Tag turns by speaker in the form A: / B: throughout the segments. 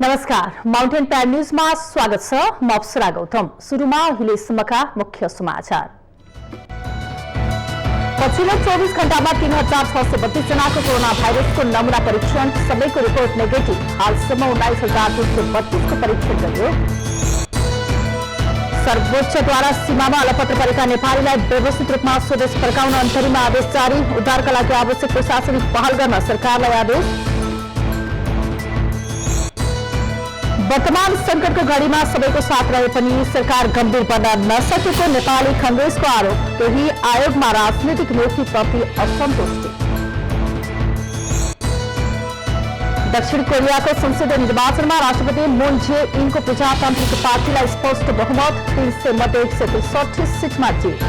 A: नमस्कार, mountain time न्यूजमा स्वागत छ। म अप्सरा गौतम। सुरुमा अहिलेसम्मका मुख्य समाचार। पछिल्लो 24 घण्टामा 3632 जनाको कोरोना भाइरसको नमूना परीक्षण, सबैको रिपोर्ट नेगेटिभ। हालसम्म 19332 को परीक्षण गरियो। सर्वोच्चद्वारा सीमामा अलपत्र परेका नेपालीलाई व्यवस्थित रूपमा स्वदेश फर्काउन अन्तरिम आदेश जारी। उद्धारका लागि आवश्यक प्रशासनिक पहल गर्न सरकारलाई आदेश। वर्तमान संकटको घडीमा सबैको साथ रहे पनि सरकार गम्भीर बन्न नसकेको नेपाली कांग्रेसको आरोप। केही आयोगमा राजनीतिक नियुक्तिप्रति असन्तुष्टि। दक्षिण कोरियाको संसदीय निर्वाचनमा राष्ट्रपति मुन जे इनको प्रजातान्त्रिक पार्टीलाई स्पष्ट बहुमत, 300 मध्ये 163 सिटमा जित।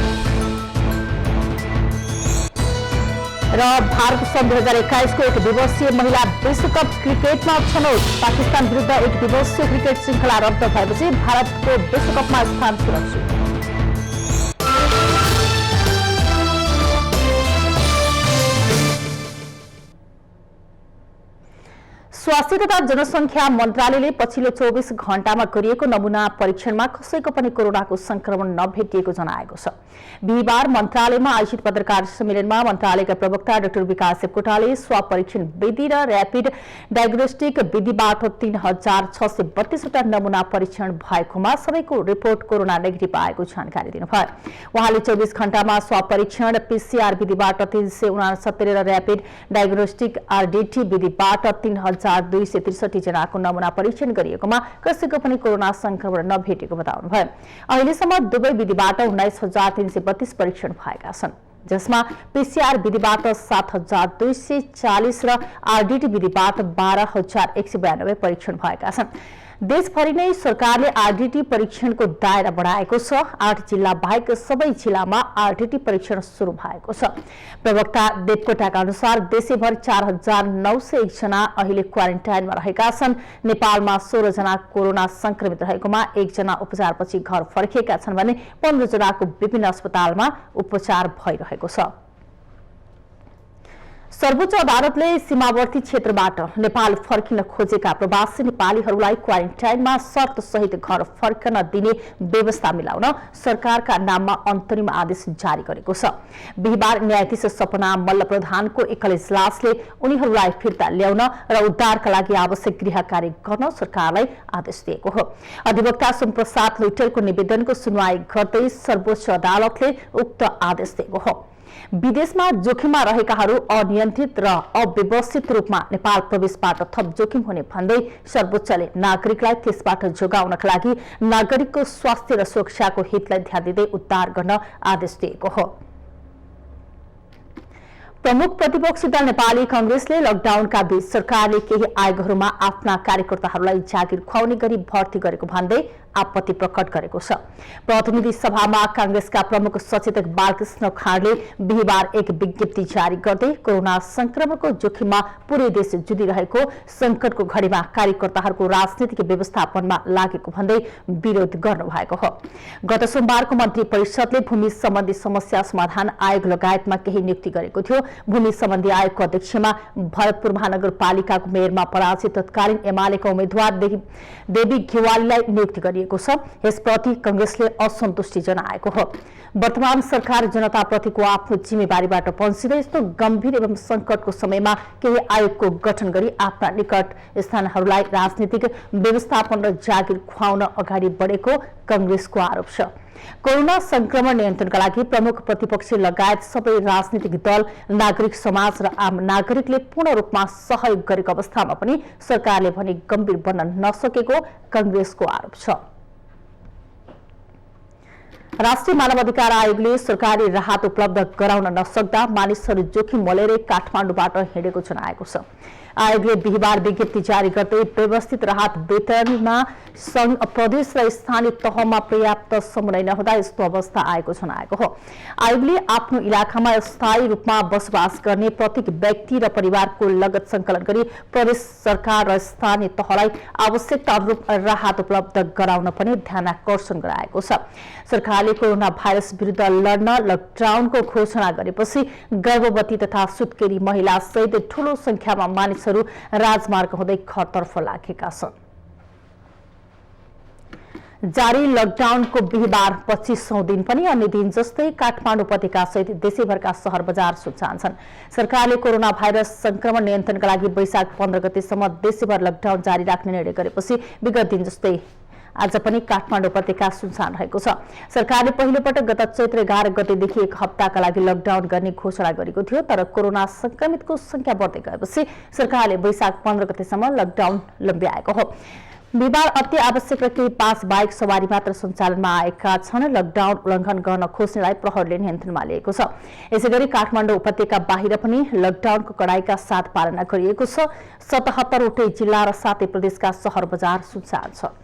A: र भारत सन् 2021 को एक दिवसीय महिला विश्वकप क्रिकेटमा छनौट। पाकिस्तान विरुद्ध एक दिवसीय क्रिकेट श्रृंखला रद्द भएपछि भारतको विश्वकपमा स्थान सुरक्षित। स्वास्थ्य तथा जनसंख्या मन्त्रालयले पछिल्लो 24 घण्टामा गरिएको नमूना परीक्षणमा कसैको पनि कोरोनाको संक्रमण नभेटिएको जनाएको छ। बिहिबार मन्त्रालयमा आयोजित पत्रकार सम्मेलनमा मन्त्रालयका प्रवक्ता डाक्टर विकास देवकोटाले स्वाब परीक्षण विधि र र्यापिड डायग्नोस्टिक विधिबाट 3632 वटा नमूना परीक्षण भएकोमा सबैको रिपोर्ट कोरोना नेगेटिभ आएको जानकारी दिनुभयो। उहाँले 24 घण्टामा स्वाब परीक्षण पीसीआर विधिबाट 369 र र्यापिड डायग्नोस्टिक आरडीटी विधिबाट 3263 जनाको नमूना परीक्षण गरिएकोमा कसैको पनि कोरोना संक्रमण नभेटेको बताउनुभयो। अहिलेसम्म दुवै विधिबाट 19332 परीक्षण भएका छन्, जसमा पीसीआर विधिबाट 7240 र आरडीटी विधिबाट 12192 परीक्षण भएका छन्। देशभरि नै सरकारले आरडीटी परीक्षणको दायरा बढाएको छ। 8 जिल्ला बाहेक सबै जिल्लामा आरडीटी परीक्षण सुरु भएको छ। प्रवक्ता देवकोटाका अनुसार देशैभर 4901 जना अहिले क्वारेन्टाइनमा रहेका छन्। नेपालमा 16 जना कोरोना संक्रमित रहेकोमा 1 जना उपचारपछि घर फर्किएका छन् भने 15 जनाको विभिन्न अस्पतालमा उपचार भइरहेको छ। सर्वोच्च अदालतले सीमावर्ती क्षेत्रबाट नेपाल फर्किन खोजेका प्रवासी नेपालीहरूलाई क्वारेन्टाइनमा शर्त सहित घर फर्कन दिने व्यवस्था मिलाउन सरकारका नाममा अन्तरिम आदेश जारी गरेको छ। बिहिबार न्यायाधीश सपना मल्ल प्रधानको एकल इजलासले उनीहरूलाई फिर्ता ल्याउन र उद्धारका लागि आवश्यक गृह कार्य गर्न सरकारलाई आदेश दिएको हो। अधिवक्ता सोमप्रसाद लुइटरको निवेदनको सुनवाई गर्दै सर्वोच्च अदालतले उक्त आदेश दिएको हो। विदेशमा जोखिममा रहेकाहरू अनियन्त्रित र अव्यवस्थित रूपमा नेपाल प्रवेशबाट थप जोखिम हुने भन्दै सर्वोच्चले नागरिकलाई त्यसबाट जोगाउनका लागि नागरिकको स्वास्थ्य र सुरक्षाको हितलाई ध्यान दिँदै उद्धार गर्न आदेश दिएको हो। प्रमुख प्रतिपक्षी दल नेपाली कांग्रेसले लकडाउनका बीच सरकारले केही आयोगहरूमा आफ्ना कार्यकर्ताहरूलाई जागिर खुवाउने गरी भर्ती गरेको भन्दै आपत्ति प्रकट गरेको छ। प्रतिनिधि सभामा कांग्रेसका प्रमुख सचेतक बालकृष्ण खाँडले बिहिबार एक विज्ञप्ति जारी गर्दै कोरोना संक्रमणको जोखिममा पूरै देश जुधिरहेको संकटको घडीमा कार्यकर्ताहरूको राजनीतिक व्यवस्थापनमा लागेको भन्दै विरोध गर्नुभएको हो। गत सोमबारको मन्त्री परिषदले भूमि सम्बन्धी समस्या समाधान आयोग लगायतमा केही नियुक्ति गरेको थियो। भूमि सम्बन्धी आयोगको अध्यक्षमा भरतपुर महानगरपालिकाको मेयरमा पराजित तत्कालीन एमालेका उम्मेद्वार देवी घिवालीलाई नियुक्ति गरिएको छ। यसप्रति कांग्रेसले असन्तुष्टि जनाएको हो। वर्तमान सरकार जनताप्रतिको आफ्नो जिम्मेवारीबाट पन्सिँदै यस्तो गम्भीर एवं संकटको समयमा केही आयोगको गठन गरी आफ्ना निकट स्थानहरूलाई राजनीतिक व्यवस्थापन र जागिर खुवाउन अगाडि बढेको कांग्रेसको आरोप छ। कोरोना संक्रमण नियन्त्रणका लागि प्रमुख प्रतिपक्षी लगायत सबै राजनीतिक दल, नागरिक समाज र आम नागरिकले पूर्ण रूपमा सहयोग गरेको अवस्थामा पनि सरकारले भने गम्भीर बन्न नसकेको कांग्रेसको आरोप छ। राष्ट्रिय मानवाधिकार आयोगले सरकारी राहत उपलब्ध गराउन नसक्दा मानिसहरू जोखिम मोलेरै काठमाडौँबाट हिँडेको जनाएको छ। आयोगले बिहिबार विज्ञप्ति जारी गर्दै व्यवस्थित राहत वितरणमा संघ, प्रदेश र स्थानीय तहमा पर्याप्त समन्वय नहुँदा यस्तो अवस्था आएको जनाएको हो। आयोगले आफ्नो इलाकामा स्थायी रूपमा बसोबास गर्ने प्रत्येक व्यक्ति र परिवारको लगत संकलन गरी प्रदेश सरकार र स्थानीय तहलाई आवश्यकता अनुरूप राहत उपलब्ध गराउन पनि ध्यानाकर्षण गराएको छ। सरकारले कोरोना भाइरस विरुद्ध लड्न लकडाउनको घोषणा गरेपछि गर्भवती तथा सुत्केरी महिला सहित ठूलो संख्यामा मानिसहरू राजमार्ग हुँदै घरतर्फ लागेका छन्। जारी लकडाउनको बिहिबार 25औं दिन पनि अन्य दिन जस्तै काठमाडौँ उपत्यका सहित देशैभरका शहर बजार सुनसान छन्। सरकारले कोरोना भाइरस संक्रमण नियन्त्रणका लागि वैशाख 15 गतेसम्म देशैभर लकडाउन जारी राख्ने निर्णय गरेपछि विगत दिन जस्तै आज पनि काठमाडौँ उपत्यका सुनसान रहेको छ। सरकारले पहिलो पटक गत चैत्र 11 गतेदेखि 1 हप्ताका लागि लकडाउन गर्ने घोषणा गरेको थियो, तर कोरोना संक्रमितको संख्या बढ्दै गएपछि सरकारले वैशाख 15 गतेसम्म लकडाउन लम्ब्याएको हो। बिहिबार अति आवश्यक र केही पास बाइक सवारी मात्र सञ्चालनमा आएका छन्। लकडाउन उल्लङ्घन गर्न खोज्नेलाई प्रहरीले नियन्त्रणमा लिएको छ। यसैगरी काठमाडौँ उपत्यका बाहिर पनि लकडाउनको कडाइका साथ पालना गरिएको छ। 77 वटै जिल्ला र 7 प्रदेशका शहर बजार सुनसान छ।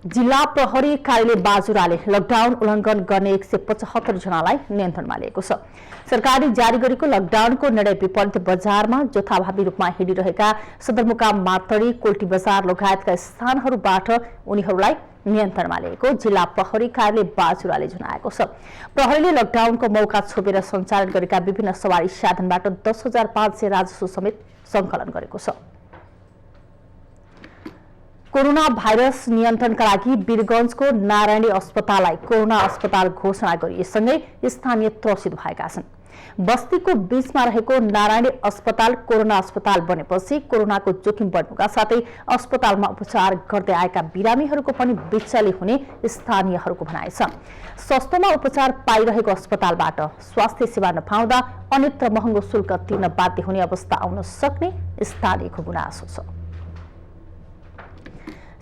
A: जिल्ला प्रहरी कार्यालय बाजुराले लकडाउन उल्लङ्घन गर्ने 175 जनालाई नियन्त्रणमा लिएको छ। सरकारले जारी गरेको लकडाउनको निर्णय विपरीत बजारमा जथाभावी रूपमा हिँडिरहेका सदरमुकाम मातडी, कोल्टी बजार लगायतका स्थानहरूबाट उनीहरूलाई नियन्त्रणमा लिएको जिल्ला प्रहरी कार्यालय बाजुराले जनाएको छ। प्रहरीले लकडाउनको मौका छोपेर सञ्चालन गरेका विभिन्न सवारी साधनबाट 10,500 राजस्व समेत सङ्कलन गरेको छ। कोरोना भाइरस नियन्त्रणका लागि वीरगञ्जको नारायणी अस्पताललाई कोरोना अस्पताल घोषणा गरिएसँगै स्थानीय त्रसित भएका छन्। बस्तीको बीचमा रहेको नारायणी अस्पताल कोरोना अस्पताल बनेपछि कोरोनाको जोखिम बढ्नुका साथै अस्पतालमा उपचार गर्दै आएका बिरामीहरूको पनि बिचली हुने स्थानीयहरूको भनाइ छ। सस्तोमा उपचार पाइरहेको अस्पतालबाट स्वास्थ्य सेवा नपाउँदा अन्यत्र महँगो शुल्क तिर्न बाध्य हुने अवस्था आउन सक्ने स्थानीयको गुनासो छ।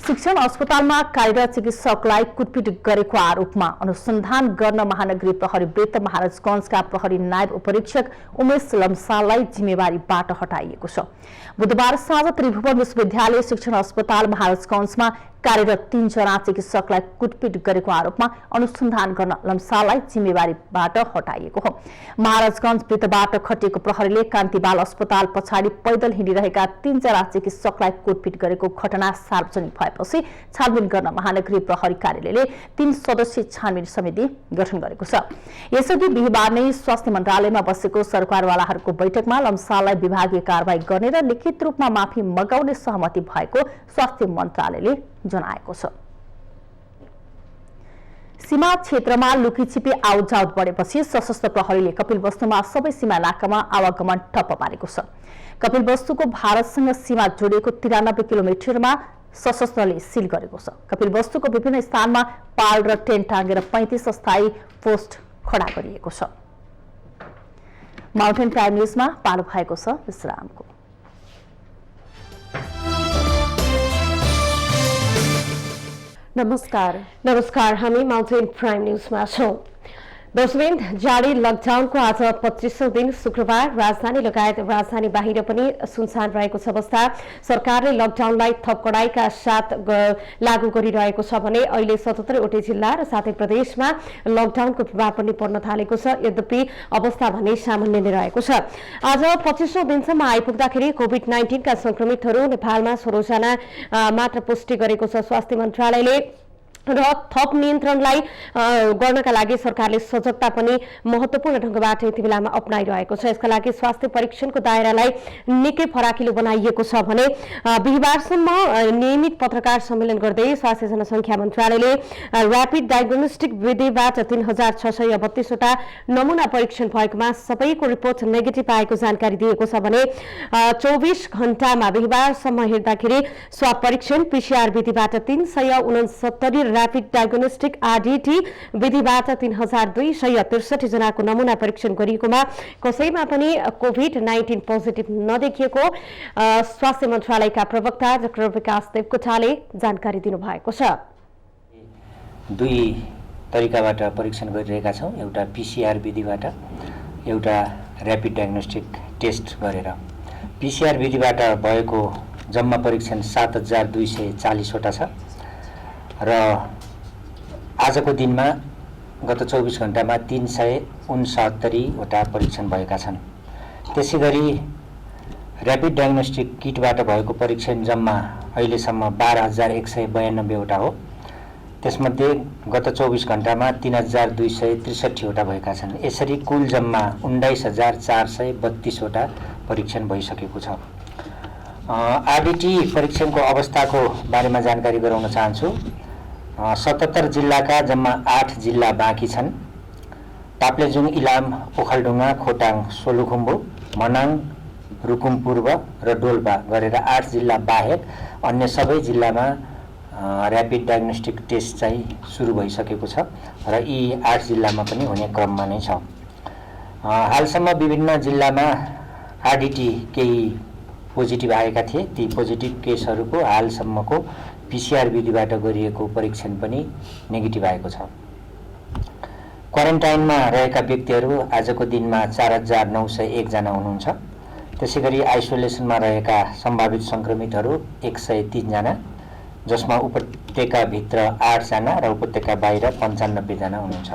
A: शिक्षण अस्पतालमा कार्यरत चिकित्सकलाई कुटपिट गरेको आरोपमा अनुसन्धान गर्न महानगरी प्रहरी वृत्त महाराजगञ्जका प्रहरी नायब उपरीक्षक उमेश लम्साललाई जिम्मेवारीबाट हटाइएको छ। बुधबार साँझ त्रिभुवन विश्वविद्यालय शिक्षण अस्पताल महाराजगञ्जमा कार्यरत 3 जना चिकित्सकलाई कुटपिट गरेको आरोपमा अनुसन्धान गर्न लम्साललाई जिम्मेवारीबाट हटाइएको हो। महाराजगञ्ज वृत्तबाट खटिएको प्रहरीले कान्तिबाल अस्पताल पछाडि पैदल हिँडिरहेका 3 जना चिकित्सकलाई कुटपिट गरेको घटना सार्वजनिक भएपछि छानबिन गर्न महानगरी प्रहरी कार्यालयले 3 सदस्यीय छानबिन समिति गठन गरेको छ। यसअघि बिहिबार नै स्वास्थ्य मन्त्रालयमा बसेको सरकारवालाहरूको बैठकमा लम्साललाई विभागीय कारबाही गर्ने र लिखित रूपमा माफी मगाउने सहमति भएको स्वास्थ्य मन्त्रालयले जनाएको छ। सीमा क्षेत्रमा लुकीछिपी आउटजाउट बढेपछि सशस्त्र प्रहरीले कपिलवस्तुमा सबै सीमा नाकामा आवागमन ठप्प पारेको छ। कपिलवस्तुको भारतसँग सीमा जोडिएको 93 किलोमिटरमा सशस्त्रले सिल गरेको छ। कपिलवस्तुको विभिन्न स्थानमा पाल र टेन्ट टाँगेर 35 अस्थायी पोस्ट खडा गरिएको छ। माउन्टेन प्राइम न्यूजमा पालो भएको छ विश्रामको।
B: नमस्कार, हामी माउन्टेन प्राइम न्यूजमा छौं। दर्शकवृन्द, जारी लकडाउनको आज 25औं दिन शुक्रबार राजधानी लगायत राजधानी बाहिर पनि सुनसान रहेको छ। अवस्था सरकारले लकडाउनलाई थप कडाइका साथ लागू गरिरहेको छ भने अहिले 77 वटै जिल्ला र 7 प्रदेशमा लकडाउनको प्रभाव पनि पर्न थालेको छ। यद्यपि अवस्था भने सामान्य नै रहेको छ। आज 25औं दिनसम्म आइपुग्दाखेरि कोभिड-19 का संक्रमितहरू नेपालमा 16 जना मात्र पुष्टि गरेको छ स्वास्थ्य मन्त्रालयले। र थप नियन्त्रणलाई गर्नका लागि सरकारले सजगता पनि महत्त्वपूर्ण ढंगबाट यति बेलामा अपनाइरहेको छ। यसका लागि स्वास्थ्य परीक्षणको दायरालाई निकै फराकिलो बनाइएको छ भने बिहिबारसम्म नियमित पत्रकार सम्मेलन गर्दै स्वास्थ्य जनसङ्ख्या मन्त्रालयले र्यापिड डायग्नोस्टिक विधिबाट 3632 वटा नमुना परीक्षण भएकोमा सबैको रिपोर्ट नेगेटिभ आएको जानकारी दिएको छ भने 24 घण्टामा बिहिबारसम्म हेर्दाखेरि स्वाब परीक्षण पीसीआर विधिबाट 369 र्यापिड डायग्नोस्टिक आरडीटी विधिबाट 3263 जनाको नमुना परीक्षण गरिएकोमा कसैमा पनि कोभिड-19 पोजिटिभ नदेखिएको स्वास्थ्य मन्त्रालयका प्रवक्ता डाक्टर विकास देवकोटाले जानकारी दिनुभएको छ।
C: 2 तरिकाबाट परीक्षण गरिरहेका छौं। एउटा पीसीआर विधिबाट, एउटा र्यापिड डायग्नोस्टिक टेस्ट गरेर। पीसीआर विधिबाट भएको जम्मा परीक्षण 7240 वटा छ र आजको दिनमा गत 24 घण्टामा 369 वटा परीक्षण भएका छन्। त्यसैगरी र्यापिड डायग्नोस्टिक किटबाट भएको परीक्षण जम्मा अहिलेसम्म 12192 वटा हो। त्यसमध्ये गत 24 घण्टामा 3263 वटा भएका छन्। यसरी कुल जम्मा 19432 वटा परीक्षण भइसकेको छ। आरडीटी परीक्षणको अवस्थाको बारेमा जानकारी गराउन चाहन्छु। 77 जिल्लाका जम्मा 8 जिल्ला बाँकी छन्। ताप्लेजुङ, इलाम, ओखलढुङ्गा, खोटाङ, सोलुखुम्बु, मनाङ, रुकुम पूर्व र डोल्पा गरेर 8 जिल्ला बाहेक अन्य सबै जिल्लामा ऱ्यापिड डायग्नोस्टिक टेस्ट चाहिँ सुरु भइसकेको छ र यी 8 जिल्लामा पनि हुने क्रममा नै छ। हालसम्म विभिन्न जिल्लामा आरडीटी केही पोजिटिभ आएका थिए। ती पोजिटिभ केसहरूको हालसम्मको पीसीआर विधिबाट गरिएको परीक्षण पनि नेगेटिभ आएको छ। क्वारेन्टाइनमा रहेका व्यक्तिहरू आजको दिनमा 4901 जना हुनुहुन्छ। त्यसैगरी आइसोलेसनमा रहेका सम्भावित संक्रमितहरू 103 जना, जसमा उपत्यकाभित्र 8 जना र उपत्यका बाहिर 95 जना हुनुहुन्छ।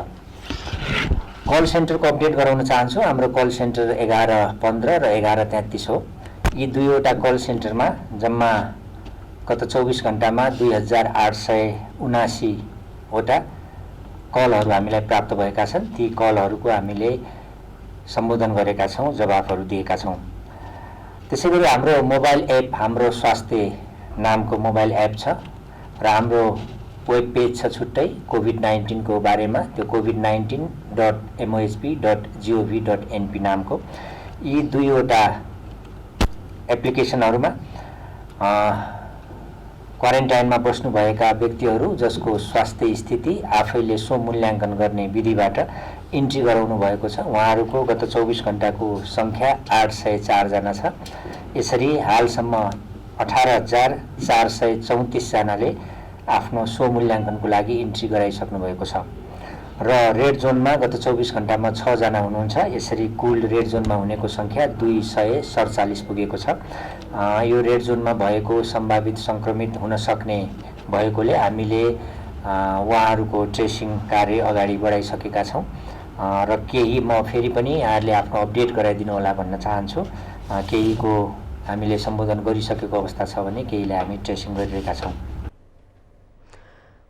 C: कल सेन्टरको अपडेट गराउन चाहन्छु। हाम्रो कल सेन्टर 1115 र 1133 हो। यी दुईवटा कल सेन्टरमा जम्मा गत 24 घण्टामा 2879 वटा कलहरू हामीलाई प्राप्त भएका छन्। ती कलहरूको हामीले सम्बोधन गरेका छौँ, जवाफहरू दिएका छौँ। त्यसैगरी हाम्रो मोबाइल एप, हाम्रो स्वास्थ्य नामको मोबाइल एप छ र हाम्रो वेब पेज छ छुट्टै कोभिड-19 को बारेमा। त्यो covid19.mohp.gov.np नामको। यी दुईवटा एप्लिकेसनहरूमा क्वारेन्टाइनमा बस्नुभएका व्यक्तिहरू जसको स्वास्थ्य स्थिति आफैले स्वमूल्याङ्कन गर्ने विधिबाट इन्ट्री गराउनु भएको छ, उहाँहरूको गत 24 घण्टाको सङ्ख्या 804 जना छ। यसरी हालसम्म 18,434 जनाले आफ्नो स्वमूल्याङ्कनको लागि इन्ट्री गराइसक्नु भएको छ र रेड जोनमा गत 24 घण्टामा 6 जना हुनुहुन्छ। यसरी कुल रेड जोनमा हुनेको सङ्ख्या 247 पुगेको छ। यो रेड जोनमा भएको सम्भावित सङ्क्रमित हुन सक्ने भएकोले हामीले उहाँहरूको ट्रेसिङ कार्य अगाडि बढाइसकेका छौँ र केही म फेरि पनि यहाँहरूले आफ्नो अपडेट गराइदिनु होला भन्न चाहन्छु। केहीको हामीले सम्बोधन गरिसकेको अवस्था छ भने केहीलाई हामी ट्रेसिङ गरिरहेका छौँ।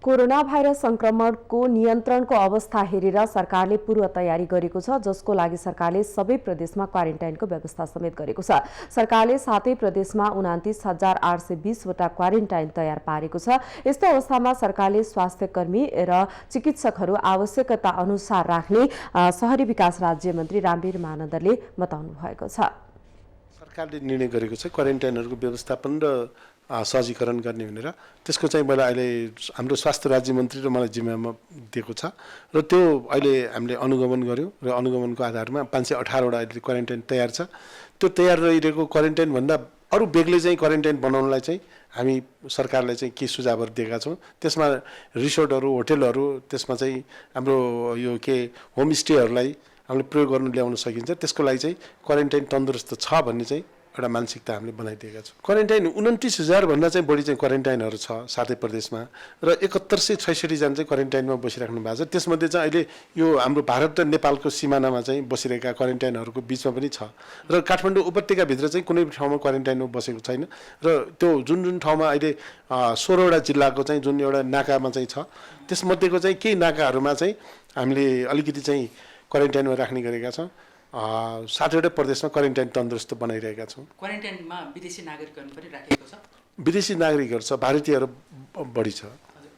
B: कोरोना भाइरस संक्रमणको नियन्त्रणको अवस्था हेरेर सरकारले पूर्व तयारी गरेको छ, जसको लागि सरकारले सबै प्रदेशमा क्वारेन्टाइनको व्यवस्था समेत गरेको छ। सरकारले 7 प्रदेशमा 29,820 वटा क्वारेन्टाइन तयार पारेको छ। यस्तो अवस्थामा सरकारले स्वास्थ्यकर्मी र चिकित्सकहरू आवश्यकता अनुसार राख्ने शहरी विकास राज्य मन्त्री रामवीर महानन्दले बताउनु भएको छ।
D: सरकारले निर्णय गरेको छ क्वारेन्टाइनहरूको व्यवस्थापन र सहजीकरण गर्ने भनेर। त्यसको चाहिँ मैले अहिले हाम्रो स्वास्थ्य राज्य मन्त्री र मलाई जिम्मेमा दिएको छ र त्यो अहिले हामीले अनुगमन गर्यौँ र अनुगमनको आधारमा 518 वटा अहिले क्वारेन्टाइन तयार छ। त्यो तयार रहिरहेको क्वारेन्टाइन भन्दा अरू बेग्लै चाहिँ क्वारेन्टाइन बनाउनलाई चाहिँ हामी सरकारलाई चाहिँ के सुझावहरू दिएका छौँ। त्यसमा रिसोर्टहरू, होटेलहरू, त्यसमा चाहिँ हाम्रो यो के होमस्टेहरूलाई हामीले प्रयोग गर्न ल्याउन सकिन्छ। त्यसको लागि चाहिँ क्वारेन्टाइन तन्दुरुस्त छ भन्ने चाहिँ एउटा मानसिकता हामीले बनाइदिएका छौँ। क्वारेन्टाइन 29,000 भन्दा चाहिँ बढी चाहिँ क्वारेन्टाइनहरू छ 7 प्रदेशमा र 7166 जना चाहिँ क्वारेन्टाइनमा बसिराख्नु भएको छ। त्यसमध्ये चाहिँ अहिले यो हाम्रो भारत र नेपालको सिमानामा चाहिँ बसिरहेका क्वारेन्टाइनहरूको बिचमा पनि छ र काठमाडौँ उपत्यकाभित्र चाहिँ कुनै ठाउँमा क्वारेन्टाइनमा बसेको छैन र त्यो जुन ठाउँमा अहिले 16 वटा जिल्लाको चाहिँ जुन एउटा नाकामा चाहिँ छ, त्यसमध्येको चाहिँ केही नाकाहरूमा चाहिँ हामीले अलिकति चाहिँ क्वारेन्टाइनमा राख्ने गरेका छौँ। 7 वटा प्रदेशमा क्वारेन्टाइन तन्दुरुस्त बनाइरहेका छौँ।
E: क्वारेन्टाइनमा विदेशी नागरिकहरू पनि राखिएको छ।
D: विदेशी नागरिकहरू छ, भारतीयहरू बढी छ।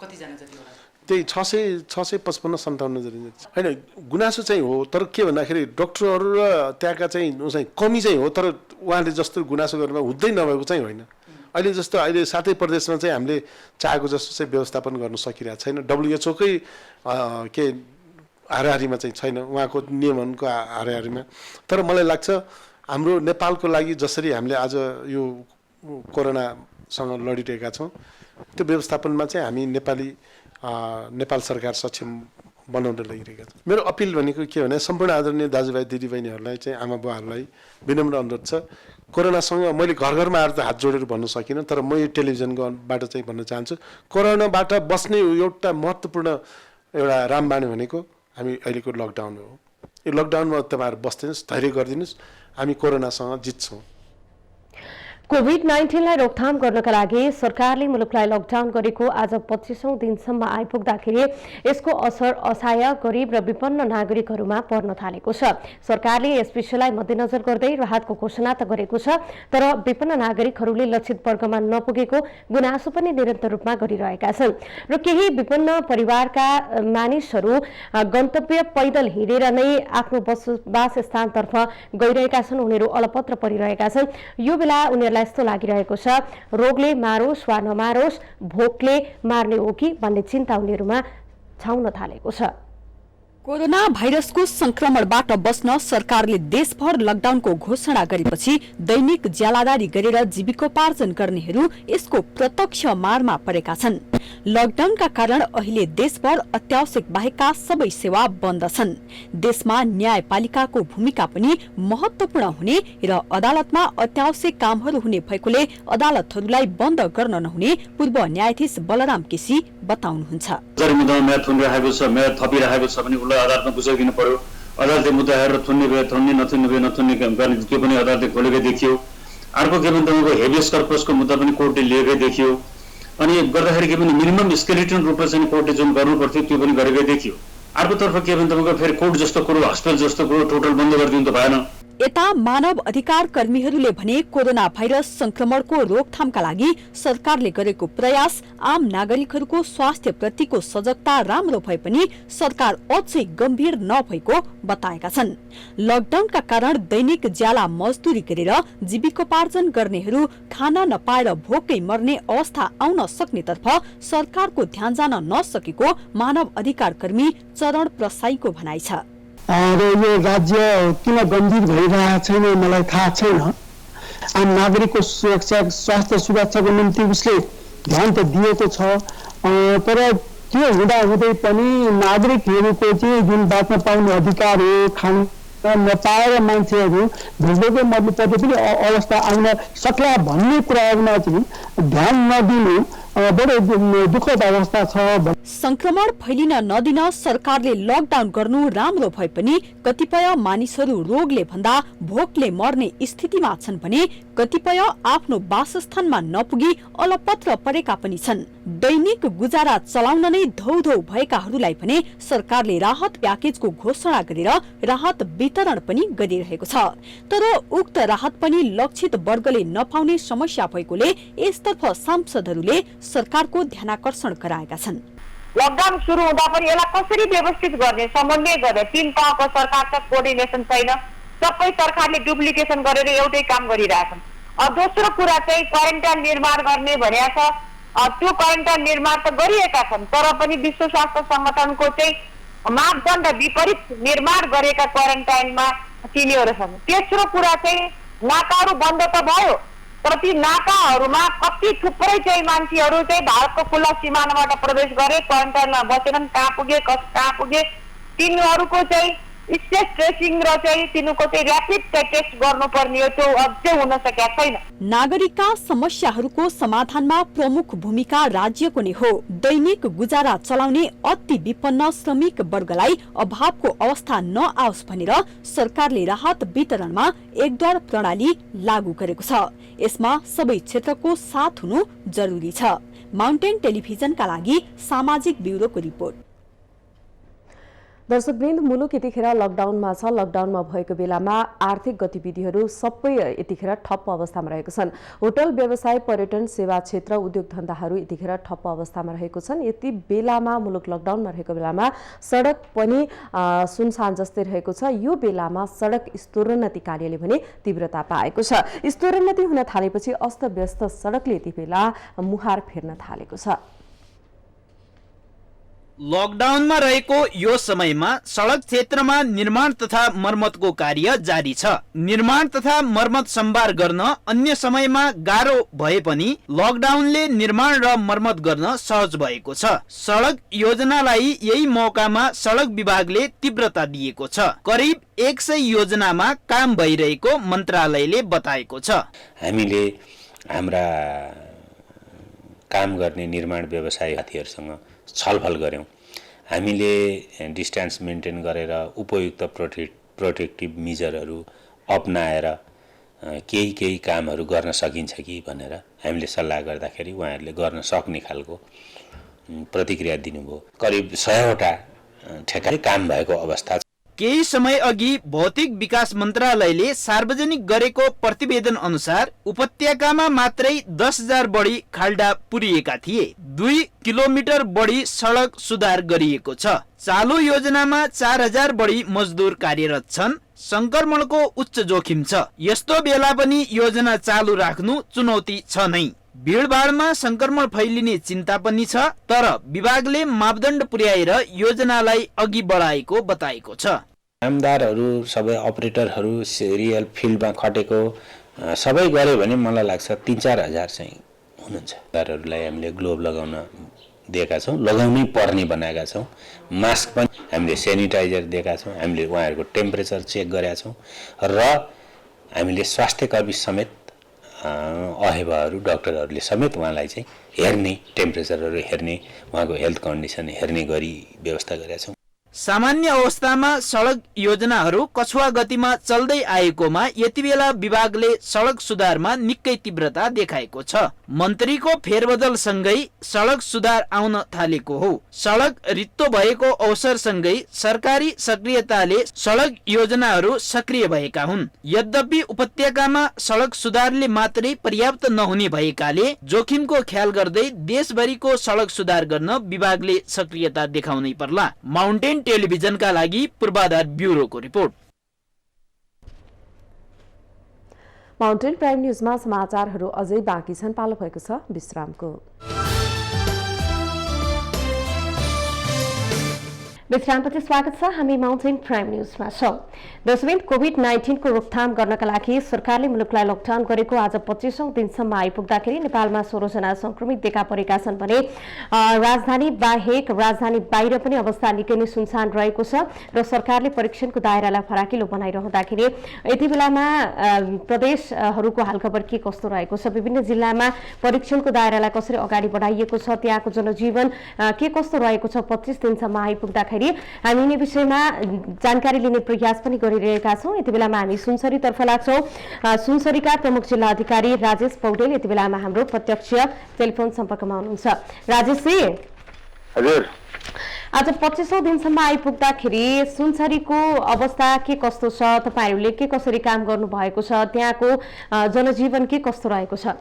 E: कतिजना जति होला?
D: त्यही 655-57 जना होइन। गुनासो चाहिँ हो, तर के भन्दाखेरि डक्टरहरू र त्यहाँका चाहिँ कमी चाहिँ हो, तर उहाँले जस्तो गुनासो गर्नुमा हुँदै नभएको चाहिँ होइन। अहिले जस्तो अहिले 7 प्रदेशमा चाहिँ हामीले चाहेको जस्तो चाहिँ व्यवस्थापन गर्न सकिरहेको छैन। WHO कै के हाराहारीमा चाहिँ छैन, उहाँको नियमहरूको हाराहारीमा। तर मलाई लाग्छ हाम्रो नेपालको लागि जसरी हामीले आज यो कोरोनासँग लडिरहेका छौँ, त्यो व्यवस्थापनमा चाहिँ हामी नेपाल सरकार सक्षम बनाउन लागिरहेका छौँ। मेरो अपिल भनेको के भने सम्पूर्ण आदरणीय दाजुभाइ दिदीबहिनीहरूलाई चाहिँ आमा बुवाहरूलाई विनम्र अनुरोध छ। कोरोनासँग मैले घर घरमा आएर त हात जोडेर भन्न सकिनँ, तर म यो टेलिभिजनबाट चाहिँ भन्न चाहन्छु, कोरोनाबाट बस्ने एउटा महत्त्वपूर्ण एउटा रामबाण भनेको हामी अहिलेको लकडाउन हो। यो लकडाउनमा तपाईँहरू बस्दिनुहोस्, धैर्य गरिदिनुहोस्, हामी कोरोनासँग जित्छौँ।
B: कोभिड-19 लाई रोकथाम गर्नका लागि सरकारले मुलुकलाई लकडाउन गरेको आज 25औं दिनसम्म आइपुग्दाखेरि यसको असर असहाय गरिब र विपन्न नागरिकहरूमा पर्न थालेको छ। सरकारले यस विषयलाई मध्यनजर गर्दै राहतको घोषणा त गरेको छ, तर विपन्न नागरिकहरूले लक्षित वर्गमा नपुगेको गुनासो पनि निरन्तर रूपमा गरिरहेका छन् र केही विपन्न परिवारका मानिसहरू गन्तव्य पैदल हिँडेर नै आफ्नो वासस्थानतर्फ गइरहेका छन्। उनीहरू अलपत्र परिरहेका छन्। यो बेला उनीहरूलाई यस्तो लागिरहेको छ, रोगले मारोस् वा नमारोस्, भोकले मार्ने हो कि भन्ने चिन्ता उनीहरूमा छाउन थालेको छ।
F: कोरोना भाइरसको संक्रमणबाट बस्न सरकारले देशभर लकडाउनको घोषणा गरेपछि दैनिक ज्यालादारी गरेर जीविकोपार्जन गर्नेहरू यसको प्रत्यक्ष मारमा परेका छन्। लकडाउनका कारण अहिले देशभर अत्यावश्यक बाहेकका सबै सेवा बन्द छन्। देशमा न्यायपालिकाको भूमिका पनि महत्वपूर्ण हुने र अदालतमा अत्यावश्यक कामहरू हुने भएकोले अदालतहरूलाई बन्द गर्न नहुने पूर्व न्यायाधीश बलराम केसी बताउनुहुन्छ।
G: अदालतमा बुझाइदिनु पर्यो। अदालतले मुद्दा हेरेर थुन्ने भए थुन्ने, नथुन्ने भए नथुन्ने गर्ने त्यो पनि अदालतले खोलेकै देखियो। अर्को के भने तपाईँको हेबियस कर्पसको मुद्दा पनि कोर्टले लिएकै देखियो। अनि गर्दाखेरि के भने मिनिमम स्केलेटन रूपमा चाहिँ कोर्टले जुन गर्नु पर्थ्यो त्यो पनि गरेकै देखियो। अर्कोतर्फ के भने तपाईँको फेरि कोर्ट जस्तो कुरो, हस्पिटल जस्तो कुरो टोटल बन्द गरिदिनु त भएन।
F: यता मानव अधिकार कर्मीहरूले भने कोरोना भाइरस संक्रमणको रोकथामका लागि सरकारले गरेको प्रयास आम नागरिकहरूको स्वास्थ्य प्रतिको सजगता राम्रो भए पनि सरकार अझै गम्भीर नभएको बताएका छन्। लकडाउनका कारण दैनिक ज्याला मजदुरी गरेर जीविकोपार्जन गर्नेहरू खाना नपाएर भोकै मर्ने अवस्था आउन सक्नेतर्फ सरकारको ध्यान जान नसकेको मानव अधिकार कर्मी चरण प्रसाईको भनाइ छ।
H: र यो राज्य किन गम्भीर भइरहेको छैन मलाई थाहा छैन। आम नागरिकको सुरक्षा, स्वास्थ्य सुरक्षाको निम्ति उसले ध्यान त दिएको छ, तर त्यो हुँदाहुँदै पनि नागरिकहरूको चाहिँ जुन बाँच्न पाउने अधिकार हो, खान नपाएर मान्छेहरू भोकै मर्नु पर्ने पनि अवस्था आउन सक्ला भन्ने कुराहरूमा चाहिँ ध्यान नदिनु बडो दुःखद अवस्था छ।
F: संक्रमण फैलिन नदिन सरकारले लकडाउन गर्नु राम्रो भए पनि कतिपय मानिसहरू रोगले भन्दा भोकले मर्ने स्थितिमा छन् भने कतिपय आफ्नो वासस्थानमा नपुगी अलपत्र परेका पनि छन्। दैनिक गुजारा चलाउन नै धौधौ भएकाहरूलाई भने सरकारले राहत प्याकेजको घोषणा गरेर राहत वितरण पनि गरिरहेको छ। तर उक्त राहत पनि लक्षित वर्गले नपाउने समस्या भएकोले यसतर्फ सांसदहरूले सरकारको ध्यानाकर्षण गराएका छन्।
I: लकडाउन सुरु हुँदा पनि यसलाई कसरी व्यवस्थित गर्ने, समन्वय गर्ने, 3 तहको सरकारको कोअर्डिनेसन छैन। सबै सरकारले डुप्लिकेसन गरेर एउटै काम गरिरहेछन्। दोस्रो कुरा चाहिँ क्वारेन्टाइन निर्माण गर्ने भनेको छ। त्यो क्वारेन्टाइन निर्माण त गरिएका छन्, तर पनि विश्व स्वास्थ्य संगठनको चाहिँ मापदण्ड विपरीत निर्माण गरेका क्वारेन्टाइनमा तिनीहरू छन्। तेस्रो कुरा चाहिँ नाकाहरू बन्द त भयो, तर ती नाकाहरूमा कति थुप्रै चाहिँ मान्छेहरू चाहिँ भारतको खुल्ला सीमानाबाट प्रवेश गरे, क्वारेन्टाइनमा बसेनन्, कहाँ पुगे तिनीहरूको चाहिँ स्टेट ट्रेसिङ र चाहिँ तिनीहरूको चाहिँ र्यापिड टेस्ट गर्नुपर्ने हो, त्यो अझै हुन सकेका छैन।
F: नागरिकका समस्याहरूको समाधानमा प्रमुख भूमिका राज्यको नै हो। दैनिक गुजारा चलाउने अति विपन्न श्रमिक वर्गलाई अभावको अवस्था नआओस् भनेर सरकारले राहत वितरणमा एकद्वार प्रणाली लागू गरेको छ। यसमा सबै क्षेत्रको साथ हुनु जरुरी छ। माउन्टेन टेलिभिजनका लागि सामाजिक ब्युरोको रिपोर्ट।
B: दर्शकवृन्द, मुलुक यतिखेर लकडाउनमा छ। लकडाउनमा भएको बेलामा आर्थिक गतिविधिहरू सबै यतिखेर ठप्प अवस्थामा रहेको छन्। होटल व्यवसाय, पर्यटन सेवा क्षेत्र, उद्योग धन्दाहरू यतिखेर ठप्प अवस्थामा रहेको छन्। यति बेलामा मुलुक लकडाउनमा रहेको बेलामा सडक पनि सुनसान जस्तै रहेको छ। यो बेलामा सडक स्तरोन्नति कार्यले भने तीव्रता पाएको छ। स्तरोन्नति हुन थालेपछि अस्तव्यस्त सडकले यति बेला मुहार फेर्न थालेको छ।
J: लकडाउनमा रहेको यो समयमा सडक क्षेत्रमा निर्माण तथा मर्मतको कार्य जारी छ। निर्माण तथा मर्मत सम्भार गर्न अन्य समयमा गाह्रो भए पनि लकडाउनले निर्माण र मर्मत गर्न सहज भएको छ। सडक योजनालाई यही मौकामा सडक विभागले तीव्रता दिएको छ। करिब 100 योजनामा काम भइरहेको मन्त्रालयले बताएको छ।
K: हामीले हाम्रा काम गर्ने निर्माण व्यवसायी साथीहरूसँग छलफल गर्यौं। हामीले डिस्टेन्स मेन्टेन गरेर उपयुक्त प्रोटेक्टिभ मेजरहरू अपनाएर केही कामहरू गर्न सकिन्छ कि भनेर हामीले सल्लाह गर्दाखेरि उहाँहरूले गर्न सक्ने खालको प्रतिक्रिया दिनुभयो। करिब 100वटा ठेक्काले काम भएको अवस्था छ।
J: केही समय अघि भौतिक विकास मन्त्रालयले सार्वजनिक गरेको प्रतिवेदन अनुसार उपत्यकामा मात्रै 10,000 बढी खाल्डा पुरिएका थिए। 2 किलोमिटर बढी सडक सुधार गरिएको छ। चालु योजनामा 4,000 बढी मजदुर कार्यरत छन्। संक्रमणको उच्च जोखिम छ। यस्तो बेला पनि योजना चालु राख्नु चुनौती छ नै। भीडभाडमा संक्रमण फैलिने चिन्ता पनि छ, तर विभागले मापदण्ड पुर्याएर योजनालाई अघि बढाएको बताएको छ।
K: कामदारहरू सबै अपरेटरहरू रियल फिल्डमा खटेको सबै गरे भने मलाई लाग्छ 3-4 हजार चाहिँ हुनुहुन्छ। कामदारहरूलाई हामीले ग्लोभ लगाउन दिएका छौँ, लगाउनै पर्ने बनाएका छौँ। मास्क पनि हामीले सेनिटाइजर दिएका छौँ। हामीले उहाँहरूको टेम्परेचर चेक गरेका छौँ र हामीले स्वास्थ्य कर्मी समेत अहेबाहरू डाक्टरहरूले समेत उहाँलाई चाहिँ हेर्ने, टेम्परेचरहरू हेर्ने, उहाँको हेल्थ कन्डिसन हेर्ने गरी व्यवस्था गरेका छौँ।
J: सामान्य अवस्थामा सडक योजनाहरू कछुवा गतिमा चल्दै आएकोमा यति बेला विभागले सडक सुधारमा निकै तीव्रता देखाएको छ। मन्त्रीको फेरबदलसँगै सडक सुधार आउन थालेको हो। सडक रित्तो भएको अवसरसँगै सरकारी सक्रियताले सडक योजनाहरू सक्रिय भएका हुन्। यद्यपि उपत्यकामा सडक सुधारले मात्रै पर्याप्त नहुने भएकाले जोखिमको ख्याल गर्दै देशभरिको सडक सुधार गर्न विभागले सक्रियता देखाउनै पर्ला। माउन्टेन टेलिभिजनका लागि पूर्वाधार ब्युरोको रिपोर्ट।
B: माउन्टेन प्राइम न्यूजमा समाचारहरू अझै बाँकी छन्। पालो भएको छ विश्रामको। विश्रामपछि स्वागत छ। हामी माउन्टेन प्राइम न्यूजमा छौं। दशविन कोभिड-19 को रोकथाम गर्नका लागि सरकारले मुलुकलाई लकडाउन गरेको आज 25औं दिनसम्म आइपुग्दाखेरि नेपालमा 16 जना संक्रमित देखा परेका छन् भने राजधानी बाहेक राजधानी बाहिर पनि अवस्था निकै नै सुनसान रहेको छ र सरकारले परीक्षणको दायरालाई फराकिलो बनाइरहँदाखेरि यति बेलामा प्रदेशहरूको हालखबर के कस्तो रहेको छ, विभिन्न जिल्लामा परीक्षणको दायरालाई कसरी अगाडि बढाइएको छ, त्यहाँको जनजीवन के कस्तो रहेको छ 25 दिनसम्म आइपुग्दाखेरि हामी यिनै विषयमा जानकारी लिने प्रयास पनि गरिरहेका छौं। यति बेलामा हामी सुनसरीतर्फ लाग्छौं। सुनसरीका प्रमुख जिल्ला अधिकारी राजेश पौडेल यति बेलामा हाम्रो प्रत्यक्ष टेलिफोन सम्पर्कमा हुनुहुन्छ। राजेश जी,
L: हजुर,
B: आज 25औं दिनसम्म आइपुग्दाखेरि सुनसरीको अवस्था के कस्तो छ, तपाईहरुले के कसरी काम गर्नु भएको छ, त्यहाँको जनजीवन के कस्तो रहेको छ?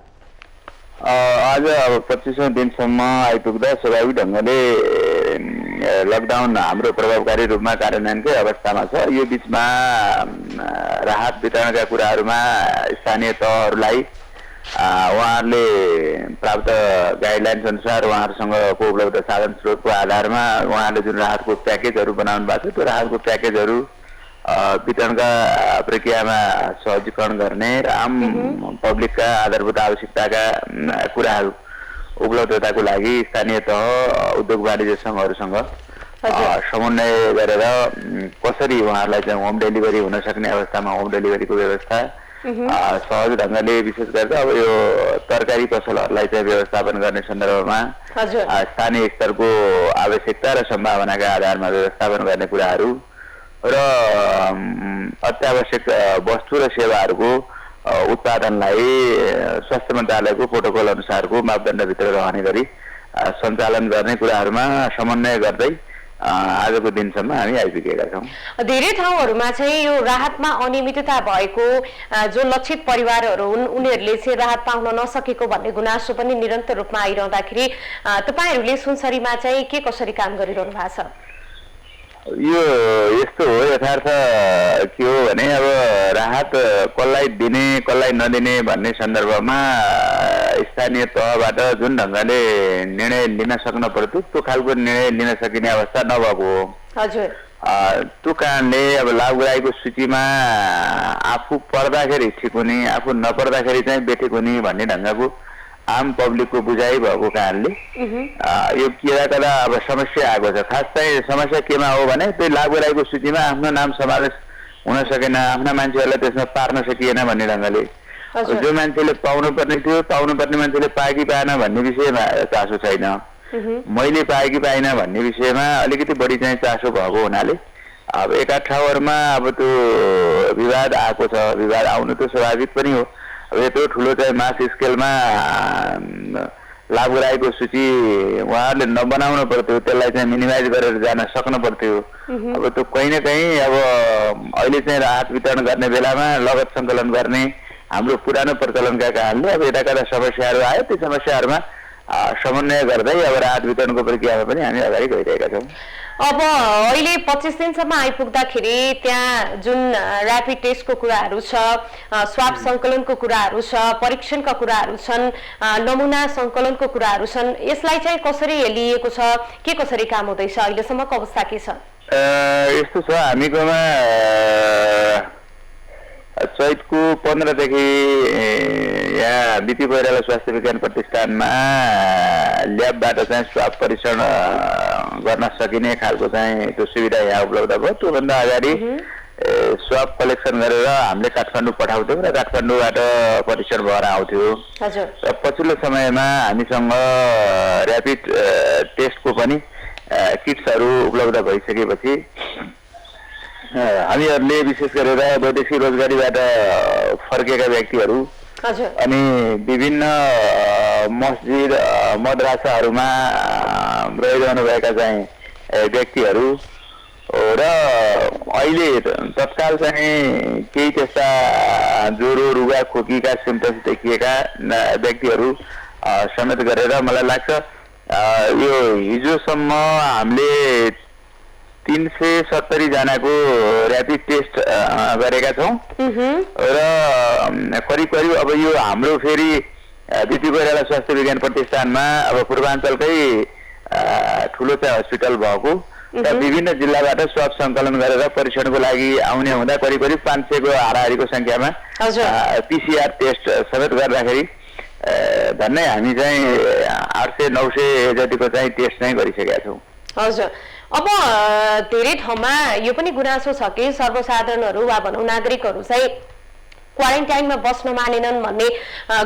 L: आज 25औं दिनसम्म आइपुग्दा स्वाभाविक ढंगले लकडाउन हाम्रो प्रभावकारी रूपमा कार्यान्वयनकै अवस्थामा छ। यो बीचमा राहत वितरणका कुराहरूमा स्थानीय तहहरूलाई उहाँहरूले प्राप्त गाइडलाइन्स अनुसार उहाँहरूसँगको उपलब्ध साधन स्रोतको आधारमा उहाँहरूले जुन राहतको प्याकेजहरू बनाउनु भएको छ त्यो राहतको प्याकेजहरू वितरणका प्रक्रियामा सहजीकरण गर्ने र आम पब्लिकका आधारभूत आवश्यकताका कुराहरू उपलब्धताको लागि स्थानीय तह उद्योग वाणिज्य संघहरूसँग समन्वय गरेर कसरी उहाँहरूलाई चाहिँ होम डेलिभरी हुन सक्ने अवस्थामा होम डेलिभरीको व्यवस्था सहज ढंगले विशेष गरेर अब यो तरकारी पसलहरूलाई चाहिँ व्यवस्थापन गर्ने सन्दर्भमा स्थानीय स्तरको आवश्यकता र सम्भावनाका आधारमा व्यवस्थापन गर्ने कुराहरू र अत्यावश्यक वस्तु र सेवाहरूको उत्पादनलाई स्वास्थ्य मन्त्रालयको प्रोटोकल अनुसारको मापदण्डभित्र रहने गरी सञ्चालन गर्ने कुराहरूमा समन्वय गर्दै आजको दिनसम्म हामी आइपुगेका छौँ।
B: धेरै ठाउँहरूमा चाहिँ यो राहतमा अनियमितता भएको जो लक्षित परिवारहरू हुन् उनीहरूले चाहिँ राहत पाउन नसकेको भन्ने गुनासो पनि निरन्तर रूपमा आइरहँदाखेरि तपाईहरुले सुनसरीमा चाहिँ के कसरी काम गरिरहनु भएको छ?
L: यो यस्तो हो, यथार्थ के हो भने अब राहत कसलाई दिने कसलाई नदिने भन्ने सन्दर्भमा स्थानीय तहबाट जुन ढंगले निर्णय लिन सक्न पर्यो त्यो खालको निर्णय लिन सकिने अवस्था नभएको हो।
B: हजुर,
L: त्यो कारणले अब लाभग्राहीको सूचीमा आफू पर्दाखेरि ठिक हुने आफू नपर्दाखेरि चाहिँ बेठिक हुने भन्ने ढंगको आम पब्लिकको बुझाइ भएको कारणले यो कदा अब समस्या आएको छ। खास चाहिँ समस्या केमा हो भने त्यो लाभग्राहीको सूचीमा आफ्नो नाम समावेश हुन सकेन, आफ्ना मान्छेहरूलाई त्यसमा पार्न सकिएन भन्ने ढंगले जो मान्छेले पाउनुपर्ने थियो पाउनुपर्ने मान्छेले पाए कि पाएन भन्ने विषयमा चासो छैन, मैले पाए कि पाइन भन्ने विषयमा अलिकति बढी चाहिँ चासो भएको हुनाले अब एका ठाउँहरूमा अब त्यो विवाद आएको छ, विवाद आउनु त स्वाभाविक पनि हो। अब यत्रो ठुलो चाहिँ मास स्केलमा लाभग्राहीको सूची उहाँहरूले नबनाउनु पर्थ्यो, त्यसलाई चाहिँ मिनिमाइज गरेर जान सक्नु पर्थ्यो। अब त्यो कहीँ न कहीँ अब अहिले चाहिँ राहत वितरण गर्ने बेलामा लगत सङ्कलन गर्ने हाम्रो पुरानो प्रचलनका कारणले अब यता कता समस्याहरू आयो, ती समस्याहरूमा समन्वय गर्दै अब राहत वितरणको प्रक्रियामा पनि हामी अगाडि गइरहेका छौँ।
B: अब अहिले 25 दिनसम्म आइपुग्दाखेरि त्यहाँ जुन ऱ्यापिड टेस्टको कुराहरू छ, स्वाब सङ्कलनको कुराहरू छ, परीक्षणका कुराहरू छन्, नमुना सङ्कलनको कुराहरू छन्, यसलाई चाहिँ कसरी लिएको छ, के कसरी काम हुँदैछ, अहिलेसम्मको अवस्था के छ?
L: यस्तो छ, हामीकोमा चैतको 15 देखि यहाँ बिपी कोइराला स्वास्थ्य विज्ञान प्रतिष्ठानमा ल्याबबाट चाहिँ स्वाब परीक्षण गर्न सकिने खालको चाहिँ त्यो सुविधा यहाँ उपलब्ध भयो। त्योभन्दा अगाडि स्वाब कलेक्सन गरेर हामीले काठमाडौँ पठाउँथ्यौँ र काठमाडौँबाट परीक्षण भएर आउँथ्यो। र पछिल्लो समयमा हामीसँग ऱ्यापिड टेस्टको पनि किट्सहरू उपलब्ध भइसकेपछि हामीहरूले विशेष गरेर वैदेशिक रोजगारीबाट फर्केका व्यक्तिहरू अनि विभिन्न मस्जिद मद्रासाहरूमा रहिरहनुभएका चाहिँ व्यक्तिहरू र अहिले तत्काल चाहिँ केही त्यस्ता ज्वरो रुगा खोकीका सिम्पटम्स देखिएका व्यक्तिहरू समेत गरेर मलाई लाग्छ यो हिजोसम्म हामीले 370 जनाको ऱ्यापिड टेस्ट गरेका छौँ र करिब करिब अब यो हाम्रो फेरि बिपी कोइराला स्वास्थ्य विज्ञान प्रतिष्ठानमा अब पूर्वाञ्चलकै ठुलो चाहिँ हस्पिटल भएको र विभिन्न जिल्लाबाट स्वाब सङ्कलन गरेर परीक्षणको लागि आउने हुँदा करिब करिब 500 को हाराहारीको सङ्ख्यामा पिसिआर टेस्ट समेत गर्दाखेरि झन्डै हामी चाहिँ 800-900 जतिको चाहिँ टेस्ट नै गरिसकेका छौँ।
B: हजुर, अब धेरै ठाउँमा यो पनि गुनासो छ कि सर्वसाधारणहरू वा भनौँ नागरिकहरू चाहिँ क्वारेन्टाइनमा बस्न मानेनन् भन्ने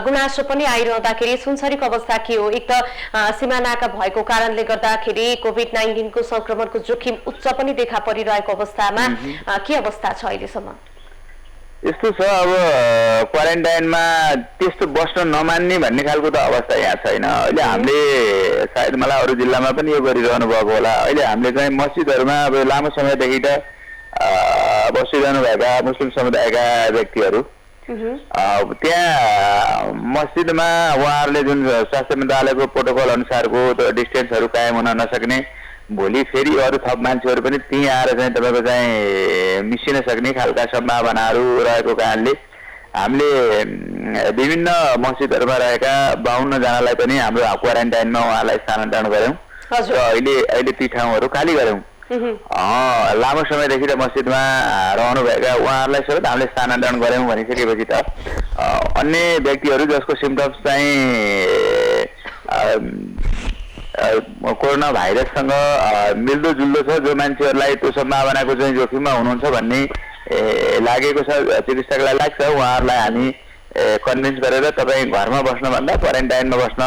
B: गुनासो पनि आइरहँदाखेरि सुनसरीको अवस्था के हो? एक त सीमानाका भएको कारणले गर्दाखेरि कोभिड-19 को संक्रमणको जोखिम उच्च पनि देखा परिरहेको अवस्थामा के अवस्था छ अहिलेसम्म?
L: यस्तो छ, अब क्वारेन्टाइनमा त्यस्तो बस्न नमान्ने भन्ने खालको त अवस्था यहाँ छैन। अहिले हामीले सायद मलाई अरू जिल्लामा पनि यो गरिरहनु भएको होला। अहिले हामीले चाहिँ मस्जिदहरूमा अब लामो समयदेखि त बसिरहनु भएका मुस्लिम समुदायका व्यक्तिहरू त्यहाँ मस्जिदमा उहाँहरूले जुन स्वास्थ्य मन्त्रालयको प्रोटोकल अनुसारको डिस्टेन्सहरू कायम हुन नसक्ने, भोलि फेरि अरू थप मान्छेहरू पनि त्यहीँ आएर चाहिँ तपाईँको चाहिँ मिसिन सक्ने खालका सम्भावनाहरू रहेको कारणले हामीले विभिन्न मस्जिदहरूमा रहेका 52 जनालाई पनि हाम्रो क्वारेन्टाइनमा उहाँलाई स्थानान्तरण गऱ्यौँ र अहिले ती ठाउँहरू खाली गऱ्यौँ। लामो समयदेखि त मस्जिदमा रहनुभएका उहाँहरूलाई समेत हामीले स्थानान्तरण गऱ्यौँ भनिसकेपछि त अन्य व्यक्तिहरू जसको सिम्पटम्स चाहिँ कोरोना भाइरससँग मिल्दोजुल्दो छ, जो मान्छेहरूलाई त्यो सम्भावनाको चाहिँ जोखिममा हुनुहुन्छ भन्ने लागेको छ, चिकित्सकलाई लाग्छ, उहाँहरूलाई हामी कन्भिन्स गरेर तपाईँ घरमा बस्नुभन्दा क्वारेन्टाइनमा बस्न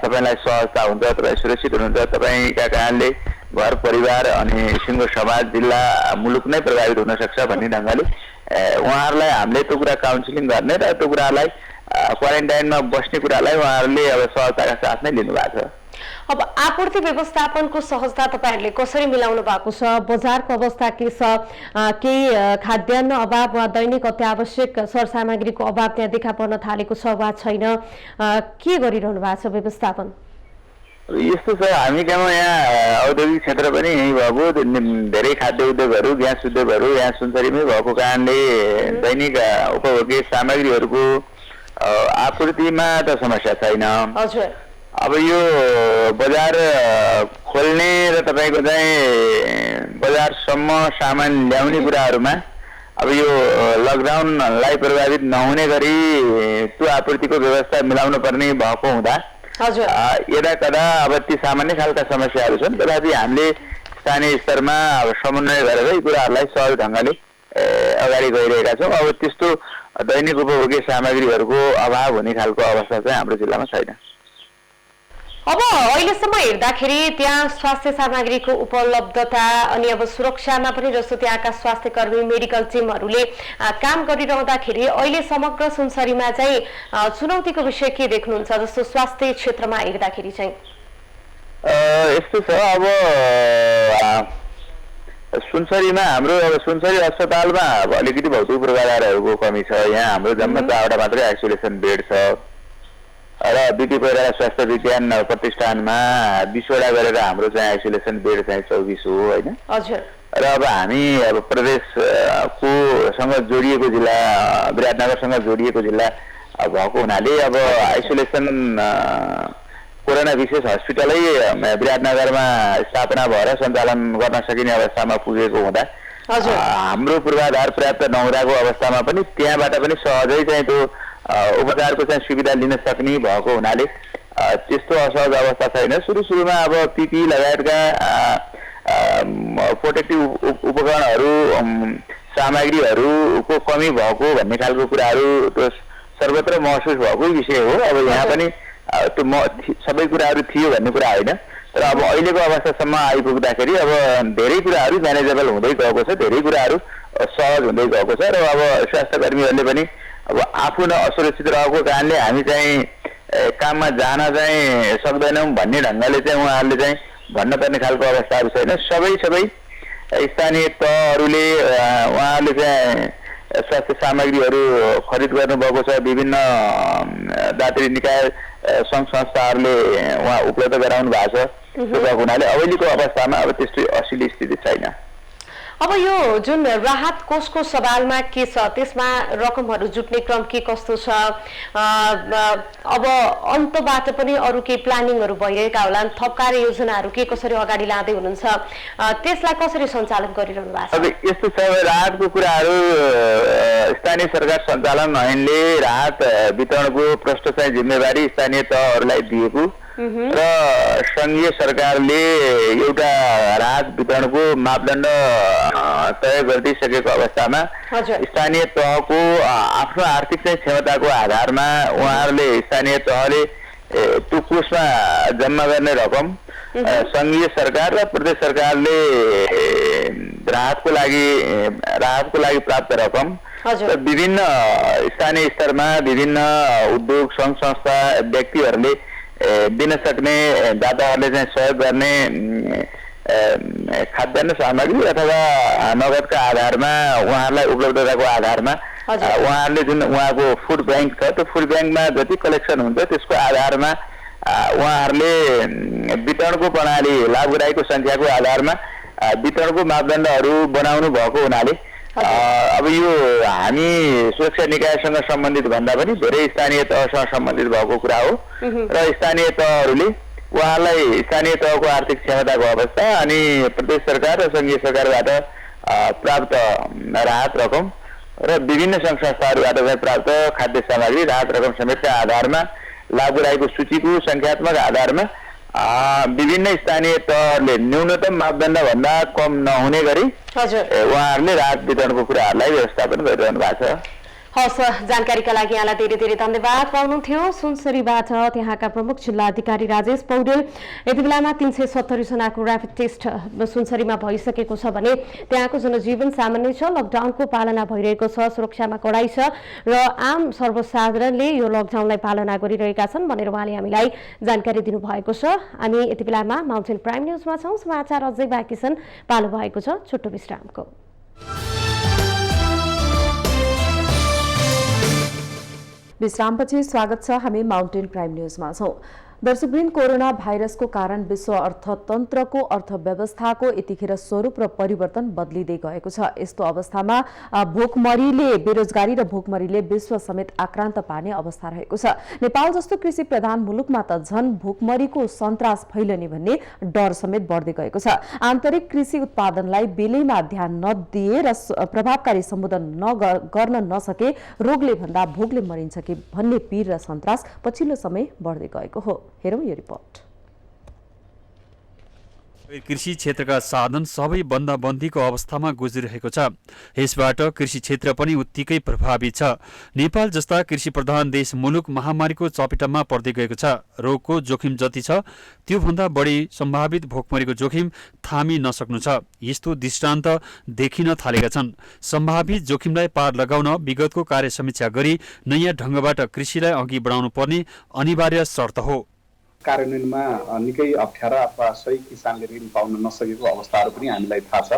L: तपाईँलाई सहजता हुन्छ, तपाईँ सुरक्षित हुनुहुन्छ, तपाईँका कारणले घर परिवार अनि सिङ्गो समाज जिल्ला मुलुक नै प्रभावित हुन सक्छ भन्ने ढङ्गले उहाँहरूलाई हामीले त्यो कुरा काउन्सिलिङ गर्ने र त्यो कुरालाई क्वारेन्टाइनमा बस्ने कुरालाई उहाँहरूले अब सहजताका साथ नै लिनुभएको छ।
B: अब आपूर्ति व्यवस्थापनको सहजता तपाईहरुले कसरी मिलाउनु भएको छ? बजारको अवस्था के छ? केही खाद्यान्न अभाव वा दैनिक अत्यावश्यक सरसामग्रीको अभाव त्यहाँ देखा पर्न थालेको छ वा छैन? के गरिरहनु भएको छ व्यवस्थापन?
L: यस्तो छ, हामी कहाँ यहाँ औद्योगिक क्षेत्र पनि यही भएको, धेरै खाद्य उद्योगहरू ग्यास उद्योगहरू यहाँ सुनसरीमै भएको कारणले दैनिक उपभोग्य सामग्रीहरूको आपूर्तिमा त समस्या छैन। अब यो बजार खोल्ने र तपाईको चाहिँ बजारसम्म सामान ल्याउने कुराहरूमा अब यो लकडाउनलाई प्रभावित नहुने गरी त्यो आपूर्तिको व्यवस्था मिलाउनु पर्ने भएको हुँदा यदा कदा अब ती सामान्य खालका समस्याहरू छन्। तथापि हामीले स्थानीय स्तरमा अब समन्वय गरेर यी कुराहरूलाई सहज ढङ्गले अगाडि गइरहेका छौँ। अब त्यस्तो दैनिक उपभोग्य सामग्रीहरूको अभाव हुने खालको अवस्था चाहिँ हाम्रो जिल्लामा छैन।
B: अब अहिलेसम्म हेर्दाखेरि त्यहाँ स्वास्थ्य सामग्रीको उपलब्धता अनि अब सुरक्षामा पनि जस्तो त्यहाँका स्वास्थ्य कर्मी मेडिकल टिमहरूले काम गरिरहँदाखेरि अहिले समग्र सुनसरीमा चाहिँ चुनौतीको विषय के देख्नुहुन्छ जस्तो स्वास्थ्य क्षेत्रमा हेर्दाखेरि चाहिँ?
L: यस्तो छ, अब सुनसरीमा हाम्रो अब सुनसरी अस्पतालमा अब अलिकति भौतिक पूर्वाधारहरूको कमी छ। यहाँ हाम्रो जम्मा 4वटा मात्रै आइसोलेसन बेड छ र बिटी कोइराला स्वास्थ्य विज्ञान प्रतिष्ठानमा 20वटा गरेर हाम्रो चाहिँ आइसोलेसन बेड चाहिँ 24 हो होइन।
B: हजुर।
L: र अब हामी अब प्रदेशको सँग जोडिएको जिल्ला विराटनगरसँग जोडिएको जिल्ला भएको हुनाले अब आइसोलेसन कोरोना विशेष हस्पिटलै विराटनगरमा स्थापना भएर सञ्चालन गर्न सकिने अवस्थामा पुगेको हुँदा हाम्रो पूर्वाधार पर्याप्त नहुँदाको अवस्थामा पनि त्यहाँबाट पनि सहजै चाहिँ त्यो उपचारको चाहिँ सुविधा लिन सक्ने भएको हुनाले त्यस्तो असहज अवस्था छैन। सुरुमा अब पिपी लगायतका प्रोटेक्टिभ उपकरणहरू सामग्रीहरूको कमी भएको भन्ने खालको कुराहरू त्यो सर्वत्र महसुस भएको विषय हो। अब यहाँ पनि त्यो सबै कुराहरू थियो भन्ने कुरा होइन, तर अब अहिलेको अवस्थासम्म आइपुग्दाखेरि अब धेरै कुराहरू म्यानेजेबल हुँदै गएको छ, धेरै कुराहरू सहज हुँदै गएको छ र अब स्वास्थ्य कर्मीहरूले पनि अब आफू असुरक्षित रहेको कारणले हामी चाहिँ काममा जान चाहिँ सक्दैनौँ भन्ने ढङ्गले चाहिँ उहाँहरूले चाहिँ भन्नुपर्ने खालको अवस्थाहरू छैन। सबै स्थानीय तहहरूले उहाँहरूले चाहिँ स्वास्थ्य सामग्रीहरू खरिद गर्नुभएको छ। विभिन्न दात्री निकाय सङ्घ संस्थाहरूले उहाँ उपलब्ध गराउनु भएको छ। त्यसो हुनाले अहिलेको अवस्थामा अब त्यस्तो असिली स्थिति छैन।
B: अब यो जुन राहत कोषको सवालमा के छ, त्यसमा रकमहरू जुट्ने क्रम के कस्तो छ? अब अन्तबाट पनि अरू केही प्लानिङहरू भइरहेका होला, थप कार्य योजनाहरू के कसरी अगाडि लाँदै हुनुहुन्छ, त्यसलाई कसरी सञ्चालन गरिरहनु भएको छ?
L: अब यस्तो छ, राहतको कुराहरू स्थानीय सरकार सञ्चालन ऐनले राहत वितरणको प्रष्ट चाहिँ जिम्मेवारी स्थानीय तहहरूलाई दिएको र संघीय सरकारले एउटा राहत वितरणको मापदण्ड तय गरिदिइसकेको अवस्थामा स्थानीय तहको आफ्नो आर्थिक चाहिँ क्षमताको आधारमा उहाँहरूले स्थानीय तहले त्यो कोषमा जम्मा गर्ने रकम संघीय सरकार र प्रदेश सरकारले राहतको लागि प्राप्त रकम र विभिन्न स्थानीय स्तरमा विभिन्न उद्योग सङ्घ संस्था व्यक्तिहरूले दिन सक्ने दाताहरूले चाहिँ सहयोग गर्ने खाद्यान्न सामग्री अथवा नगदका आधारमा उहाँहरूलाई उपलब्धताको आधारमा उहाँहरूले जुन उहाँको फुड ब्याङ्क छ त्यो फुड ब्याङ्कमा जति कलेक्सन हुन्छ त्यसको आधारमा उहाँहरूले वितरणको प्रणाली लाभग्राहीको सङ्ख्याको आधारमा वितरणको मापदण्डहरू बनाउनु भएको हुनाले अब यो हामी सुरक्षा निकायसँग सम्बन्धित भन्दा पनि धेरै स्थानीय तहसँग सम्बन्धित भएको कुरा हो र स्थानीय तहहरूले उहाँलाई स्थानीय तहको आर्थिक क्षमताको अवस्था अनि प्रदेश सरकार र सङ्घीय सरकारबाट प्राप्त राहत रकम र विभिन्न सङ्घ संस्थाहरूबाट प्राप्त खाद्य सामग्री राहत रकम समेतका आधारमा लाभग्राहीको सूचीको सङ्ख्यात्मक आधारमा विभिन्न स्थानीय तहहरूले न्यूनतम मापदण्ड भन्दा कम नहुने गरी उहाँहरूले राहत वितरणको कुराहरूलाई व्यवस्थापन गरिरहनु भएको छ।
B: हस्, जानकारीका लागि यहाँलाई धेरै धेरै धन्यवाद। पाउनुहुन्थ्यो सुनसरीबाट त्यहाँका प्रमुख जिल्ला अधिकारी राजेश पौडेल। यति बेलामा 370 जनाको ऱ्यापिड टेस्ट सुनसरीमा भइसकेको छ भने त्यहाँको जनजीवन सामान्य छ, लकडाउनको पालना भइरहेको छ, सुरक्षामा कडाई छ र आम सर्वसाधारणले यो लकडाउनलाई पालना गरिरहेका छन् भनेर उहाँले हामीलाई जानकारी दिनुभएको छ। हामी यति बेलामा माउन्टेन प्राइम न्युजमा छौँ। समाचार अझै बाँकी छन्, पालो भएको छ छोटो विश्रामको।
M: विश्रामपछि स्वागत छ। हामी माउन्टेन प्राइम न्युजमा छौँ। दर्शकवृन्द, कोरोना भाइरसको कारण विश्व अर्थतन्त्रको अर्थव्यवस्थाको यतिखेर स्वरूप र परिवर्तन बदलिँदै गएको छ। यस्तो अवस्थामा भोकमरीले बेरोजगारी र भोकमरीले विश्व समेत आक्रान्त पार्ने अवस्था रहेको छ। नेपाल जस्तो कृषि प्रधान मुलुकमा त झन भोकमरीको सन्तास फैलने भन्ने डर समेत बढ्दै गएको छ। आन्तरिक कृषि उत्पादनलाई बेलैमा ध्यान नदिए र प्रभावकारी सम्बोधन गर्न नसके रोगले भन्दा भोकले मरिन्छ कि भन्ने पीर र सन्तास पछिल्लो समय बढ्दै गएको हो। हेरौँ यो रिपोर्ट।
N: कृषि क्षेत्रका साधन सबै बन्दाबन्दीको अवस्थामा गुज्रिरहेको छ। यसबाट कृषि क्षेत्र पनि उत्तिकै प्रभावित छ। नेपाल जस्ता कृषि प्रधान देश मुलुक महामारीको चपेटामा पर्दै गएको छ। रोगको जोखिम जति छ त्योभन्दा बढी सम्भावित भोकमरीको जोखिम थामी नसक्नु छ। यस्तो दृष्टान्त देखिन थालेका छन्। सम्भावित जोखिमलाई पार लगाउन विगतको कार्य समीक्षा गरी नयाँ ढङ्गबाट कृषिलाई अघि बढाउनु पर्ने अनिवार्य शर्त हो।
O: कार्यान्वयनमा निकै अप्ठ्यारा अथवा सही किसानले ऋण पाउन नसकेको अवस्थाहरू पनि हामीलाई थाहा छ।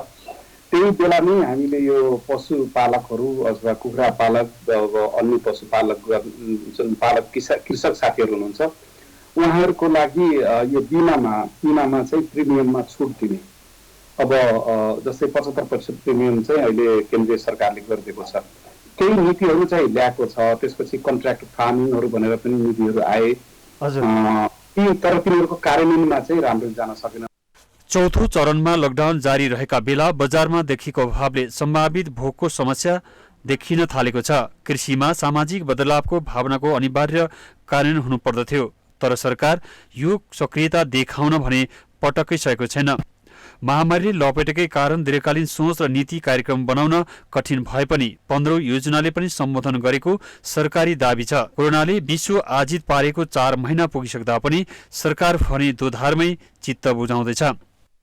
O: त्यही बेलामै हामीले यो पशुपालकहरू अथवा कुखुरा पालक अन्य पशुपालक कृषक साथीहरू हुनुहुन्छ उहाँहरूको लागि यो बिमामा चाहिँ प्रिमियममा छुट दिने अब जस्तै 75% प्रिमियम चाहिँ अहिले केन्द्रीय सरकारले गरिदिएको छ। केही नीतिहरू चाहिँ ल्याएको छ। त्यसपछि कन्ट्र्याक्ट फार्मिङहरू भनेर पनि नीतिहरू आए तर तिनीहरूको कार्यान्वयनमा चाहिँ राम्रो जान सकेन।
N: चौथो चरणमा लकडाउन जारी रहेका बेला बजारमा देखिएको अभावले सम्भावित भोकको समस्या देखिन थालेको छ। कृषिमा सामाजिक बदलावको भावनाको अनिवार्य कार्यान्वयन हुनुपर्दथ्यो, तर सरकार यो सक्रियता देखाउन भने पटक्कै सकेको छैन। महामारीले लपेटेकै कारण दीर्घकालीन सोच र नीति कार्यक्रम बनाउन कठिन भए पनि 15 योजनाले पनि सम्बोधन गरेको सरकारी दाबी छ। कोरोनाले विश्व आजित पारेको 4 महिना पुगिसक्दा पनि सरकार भने दोधारमै चित्त बुझाउँदैछ।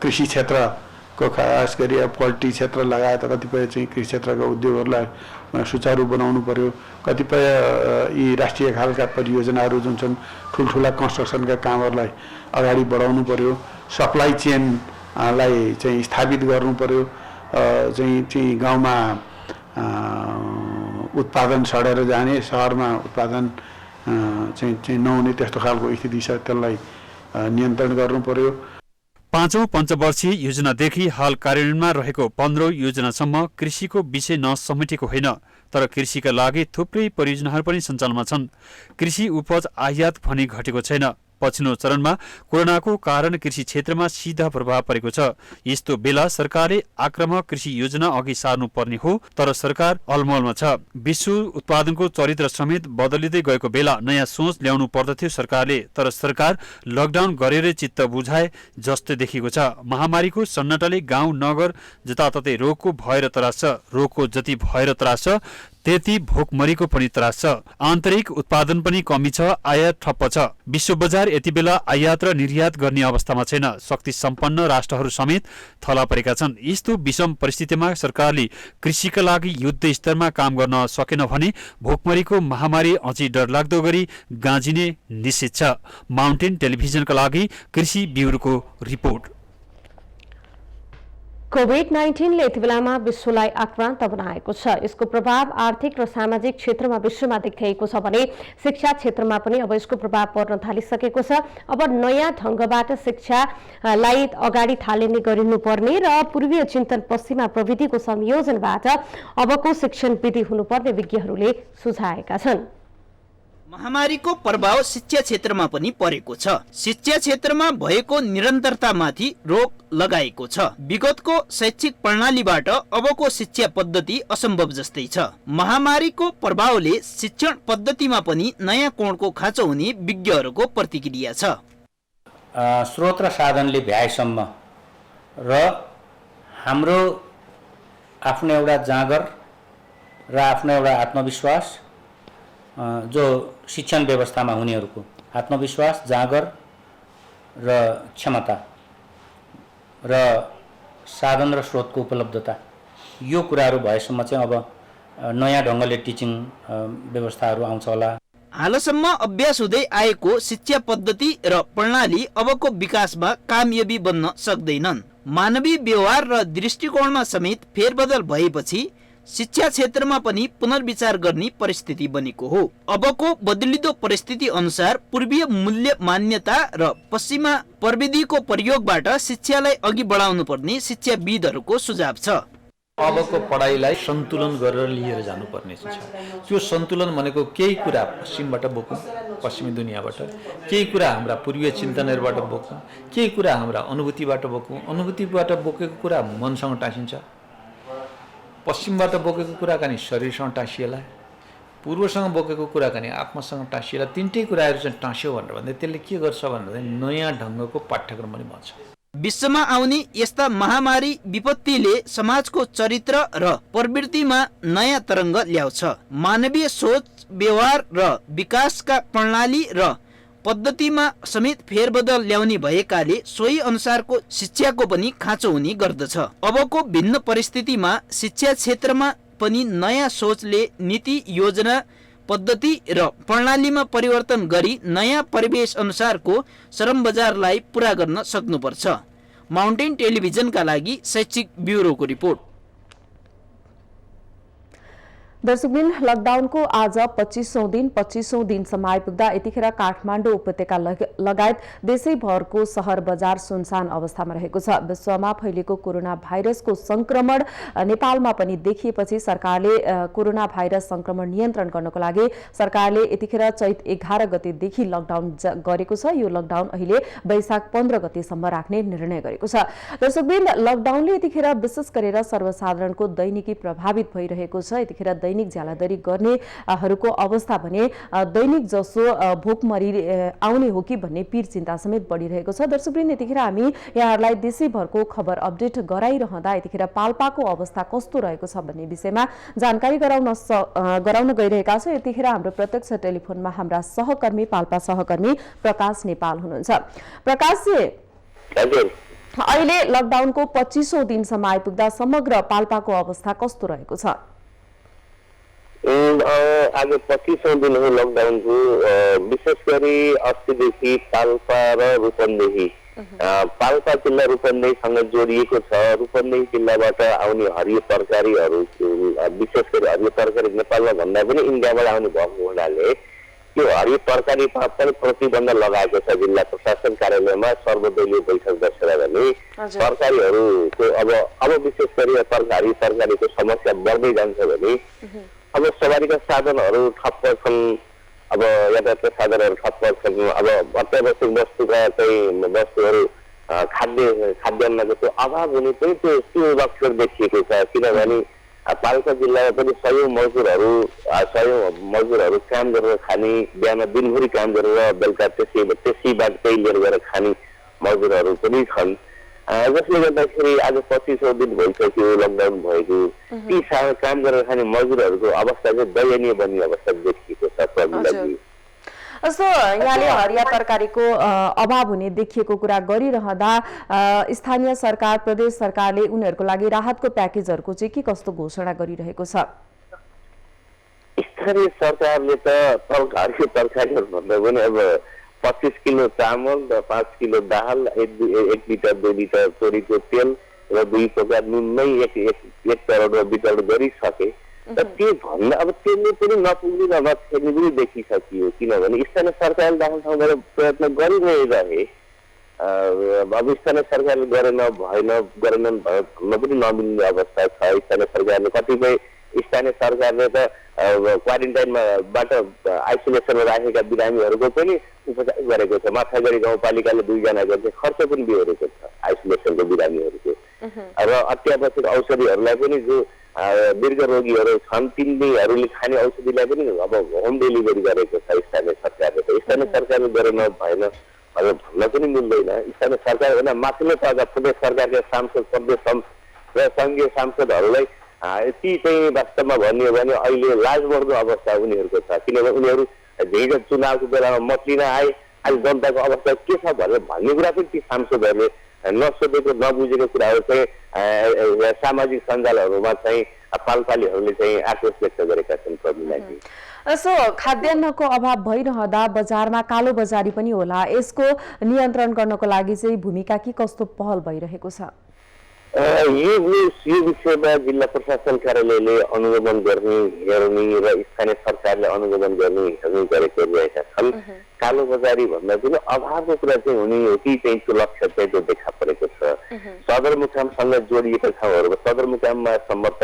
D: कृषि क्षेत्रको खास गरी पोल्ट्री क्षेत्र लगायत कतिपय चाहिँ कृषि क्षेत्रका उद्योगहरूलाई सुचारू बनाउनु पर्यो। कतिपय यी राष्ट्रिय खालका परियोजनाहरू जुन छन् ठुल्ठुला कन्स्ट्रक्सनका कामहरूलाई अगाडि बढाउनु पर्यो। सप्लाई चेन लाई चाहिँ स्थापित गर्नु पर्यो। चाहिँ गाउँमा उत्पादन सडेर जाने, सहरमा उत्पादन चाहिँ नहुने त्यस्तो खालको स्थिति छ, त्यसलाई नियन्त्रण गर्नु पर्यो।
N: पाँचौं पञ्चवर्षीय योजनादेखि हाल कार्यान्वयनमा रहेको 15 योजनासम्म कृषिको विषय नसमेटेको होइन, तर कृषिका लागि थुप्रै परियोजनाहरू पनि सञ्चालनमा छन्। कृषि उपज आयात भने घटेको छैन। पछिल्लो चरणमा कोरोनाको कारण कृषि क्षेत्रमा सीधा प्रभाव परेको छ। यस्तो बेला सरकारले आक्रामक कृषि योजना अघि सार्नु पर्ने हो, तर सरकार अलमलमा छ। विश्व उत्पादनको चरित्र समेत बदलिँदै गएको बेला नयाँ सोच ल्याउनु पर्दथ्यो सरकारले, तर सरकार लकडाउन गरेरै चित्त बुझाए जस्तो देखिएको छ। महामारीको सन्नाटाले गाउँ नगर जताततै रोगको भएर त्रास छ। रोगको जति भएर त्रास छ त्यति भोकमरीको पनि त्रास छ। आन्तरिक उत्पादन पनि कमी छ, आयात ठप्प छ। विश्व बजार यति बेला आयात र निर्यात गर्ने अवस्थामा छैन। शक्ति सम्पन्न राष्ट्रहरू समेत थला परेका छन्। यस्तो विषम परिस्थितिमा सरकारले कृषिका लागि युद्ध स्तरमा काम गर्न सकेन भने भोकमरीको महामारी अझै डरलाग्दो गरी गाँजिने निश्चित छ। माउन्टेन टेलिभिजनका लागि कृषि ब्युरोको रिपोर्ट।
B: कोभिड-19 ले यति बेलामा विश्वलाई आक्रान्त बनाएको छ। यसको प्रभाव आर्थिक र सामाजिक क्षेत्रमा विश्वमा देखिएको छ भने शिक्षा क्षेत्रमा पनि अब यसको प्रभाव पर्न थालिसकेको छ। अब नयाँ ढङ्गबाट शिक्षालाई अगाडि थालिने गरिनुपर्ने र पूर्वीय चिन्तन पश्चिमा प्रविधिको संयोजनबाट अबको शिक्षण विधि हुनुपर्ने विज्ञहरूले सुझाएका छन्।
J: महामारीको प्रभाव शिक्षा क्षेत्रमा पनि परेको छ। शिक्षा क्षेत्रमा भएको निरन्तरतामाथि रोक लगाएको छ। विगतको शैक्षिक प्रणालीबाट अबको शिक्षा पद्धति असम्भव जस्तै छ। महामारीको प्रभावले शिक्षण पद्धतिमा पनि नयाँ कोणको खाँचो हुने विज्ञहरूको प्रतिक्रिया छ।
C: स्रोत र साधनले भ्याएसम्म र हाम्रो आफ्नो एउटा जाँगर र आफ्नो एउटा आत्मविश्वास, जो शिक्षण व्यवस्थामा हुनेहरूको आत्मविश्वास, जाँगर र क्षमता र साधन र स्रोतको उपलब्धता, यो कुराहरू भएसम्म चाहिँ अब नयाँ ढङ्गले टिचिङ व्यवस्थाहरू आउँछ होला।
J: हालसम्म अभ्यास हुँदै आएको शिक्षा पद्धति र प्रणाली अबको विकासमा कामयाबी बन्न सक्दैनन्। मानवीय व्यवहार र दृष्टिकोणमा समेत फेरबदल भएपछि शिक्षा क्षेत्रमा पनि पुनर्विचार गर्ने परिस्थिति बनेको हो। अबको बदलिदो परिस्थिति अनुसार पूर्वीय मूल्य मान्यता र पश्चिमा प्रविधिको प्रयोगबाट शिक्षालाई अघि बढाउनु पर्ने शिक्षाविदहरूको सुझाव छ।
P: अबको पढाइलाई सन्तुलन गरेर लिएर जानुपर्ने छ। त्यो सन्तुलन भनेको केही कुरा पश्चिमबाट बोकौँ, पश्चिमी दुनियाँबाट, केही कुरा हाम्रा पूर्वीय चिन्तनहरूबाट बोकौँ, केही कुरा हाम्रा अनुभूतिबाट बोकौँ। अनुभूतिबाट बोकेको कुरा मनसँग टाँसिन्छ, पश्चिमबाट बोकेको कुराकानी शरीरसँग टाँसिएला, पूर्वसँग बोकेको कुराकानी आत्मासँग टाँसिएला। तिनटै कुराहरू चाहिँ टाँस्यो भनेर भन्दा त्यसले के गर्छ भन्दा नयाँ ढङ्गको पाठ्यक्रम पनि भन्छ।
J: विश्वमा आउने यस्ता महामारी विपत्तिले समाजको चरित्र र प्रवृत्तिमा नयाँ तरङ्ग ल्याउँछ। मानवीय सोच, व्यवहार र विकासका प्रणाली र पद्धतिमा समेत फेरबदल ल्याउने भएकाले सोही अनुसारको शिक्षाको पनि खाँचो हुने गर्दछ। अबको भिन्न परिस्थितिमा शिक्षा क्षेत्रमा पनि नयाँ सोचले नीति, योजना, पद्धति र प्रणालीमा परिवर्तन गरी नयाँ परिवेश अनुसारको श्रम बजारलाई पूरा गर्न सक्नुपर्छ। माउन्टेन टेलिभिजनका लागि शैक्षिक ब्युरोको रिपोर्ट।
M: दर्शकबिन, लकडाउनको आज 25औं दिनसम्म आइपुग्दा यतिखेर काठमाडौँ उपत्यका लगायत देशैभरको शहर बजार सुनसान अवस्थामा रहेको छ। विश्वमा फैलिएको कोरोना भाइरसको संक्रमण नेपालमा पनि देखिएपछि सरकारले कोरोना भाइरस संक्रमण नियन्त्रण गर्नको लागि सरकारले यतिखेर चैत 11 गतेदेखि लकडाउन गरेको छ। यो लकडाउन अहिले वैशाख 15 गतेसम्म राख्ने निर्णय गरेको छ। दर्शकबिन, लकडाउनले यतिखेर विशेष गरेर सर्वसाधारणको दैनिकी प्रभावित भइरहेको छ। यतिखेर दैनिक ज्यालाधरी गर्नेहरूको अवस्था भने दैनिक जसो भोकमरी आउने हो कि भन्ने पीर चिन्ता समेत बढ़िरहेको छ। दर्शकवृन्द, यतिखेर हामी यहाँहरूलाई देशैभरको खबर अपडेट गराइरहँदा यतिखेर पाल्पाको अवस्था कस्तो रहेको छ भन्ने विषयमा जानकारी गराउन गइरहेका छौँ। यतिखेर हाम्रो प्रत्यक्ष टेलिफोनमा हाम्रा सहकर्मी, पाल्पा सहकर्मी प्रकाश नेपाल हुनुहुन्छ। प्रकाश जी, अहिले लकडाउनको 25औं दिनसम्म आइपुग्दा समग्र पाल्पाको अवस्था कस्तो रहेको छ?
Q: आज 25औं दिन हो लकडाउनको। विशेष गरी अस्तिदेखि पाल्पा र रूपन्देही, पाल्पा जिल्ला रूपन्देहीसँग जोडिएको छ। रूपन्देही जिल्लाबाट आउने हरियो तरकारीहरू, विशेष गरी हरियो तरकारी नेपालमा भन्दा पनि इन्डियाबाट आउने भएको हुनाले त्यो हरियो तरकारीमा पनि प्रतिबन्ध लगाएको छ। जिल्ला प्रशासन कार्यालयमा सर्वदलीय बैठक बसेर भने तरकारीहरूको अब विशेष गरी हरियो तरकारीको समस्या बढ्दै जान्छ भने अब सवारीका साधनहरू ठप्प छन्, अब यातायातका साधनहरू ठप्प छन्। अब अत्यावश्यक वस्तुका चाहिँ वस्तुहरू खाद्यान्नको त्यो अभाव हुने पनि त्यो लक्षण देखिएको छ। किनभने पाल्पा जिल्लामा पनि सयौं मजदुरहरू काम गरेर खाने, बिहान दिनभरि काम गरेर बेलुका त्यसैबाट त्यही लिएर गएर खाने मजदुरहरू पनि छन्। जसले गर्दाखेरि आज 25औं दिन भइसक्यो लकडाउन भएको। ती काम गरेर खाने मजदुरहरूको अवस्था चाहिँ दयनीय बन्ने अवस्था देखिएको छ।
M: जस्तो यहाँले हरिया तरकारीको अभाव हुने देखिएको कुरा गरिरहँदा स्थानीय सरकार, प्रदेश सरकारले उनीहरूको लागि राहतको प्याकेजहरूको चाहिँ के कस्तो घोषणा गरिरहेको छ?
Q: स्थानीय सरकारले त हरियो तरकारीहरू भन्दा पनि अब 25 किलो चामल र 5 किलो दाल, 1 लिटर 2 लिटर तोरीको तेल र 2 पोका नुन नै 1 करोडमा वितरण गरिसके। त्यो भन्दा अब त्यसले पनि नपुग्ने र नछेर्ने पनि देखिसकियो। किनभने स्थानीय सरकारले आफ्नो ठाउँबाट प्रयत्न गरिरहे, अब स्थानीय सरकारले गरेनन् भन्न पनि नमिल्ने अवस्था छ। स्थानीय सरकारले कतिपय स्थानीय सरकारले त क्वारेन्टाइनबाट आइसोलेसनमा राखेका बिरामीहरूको पनि उपचार गरेको छ। माछागढी गाउँपालिकाले 2 जनाको चाहिँ खर्च पनि बिहोरेको छ आइसोलेसनको बिरामीहरूको। र अत्यावश्यक औषधिहरूलाई पनि जो दीर्घ रोगीहरू छन् तिनीहरूले खाने औषधिलाई पनि अब होम डेलिभरी गरेको छ स्थानीय सरकारले। स्थानीय सरकारले गरेन भएन भन्न पनि मिल्दैन। स्थानीय सरकार भन्दा माथिल्लो तहका प्रदेश सरकारका सांसद, प्रदेश र सङ्घीय सांसदहरूलाई ती चाहिँ वास्तवमा भन्यो भने अहिले लाजमर्दो अवस्था उनीहरूको छ। किनभने उनीहरू हिजो चुनावको बेलामा मत लिन आए, आज जनताको अवस्था के छ भनेर भन्ने कुरा पनि ती सांसदहरूले नसोधेको नबुझेको कुराहरू चाहिँ सामाजिक सञ्जालहरूमा चाहिँ पालपालीहरूले चाहिँ आक्रोश व्यक्त गरेका छन् प्रवीणजी।
M: सो खाद्यान्नको अभाव भइरहँदा बजारमा कालो बजारी पनि होला, यसको नियन्त्रण गर्नको लागि चाहिँ भूमिका के कस्तो पहल भइरहेको छ?
Q: यो विषयमा जिल्ला प्रशासन कार्यालयले अनुगमन गर्ने, हेर्ने र स्थानीय सरकारले अनुगमन गर्ने, हेर्ने गरिरहेका छन्। कालो बजारी भन्दा पनि अभावको कुरा चाहिँ हुने हो कि चाहिँ त्यो लक्ष्य चाहिँ त्यो देखा परेको छ। सदरमुकामसँग जोडिएका ठाउँहरूमा सदरमुकाममा सम्म त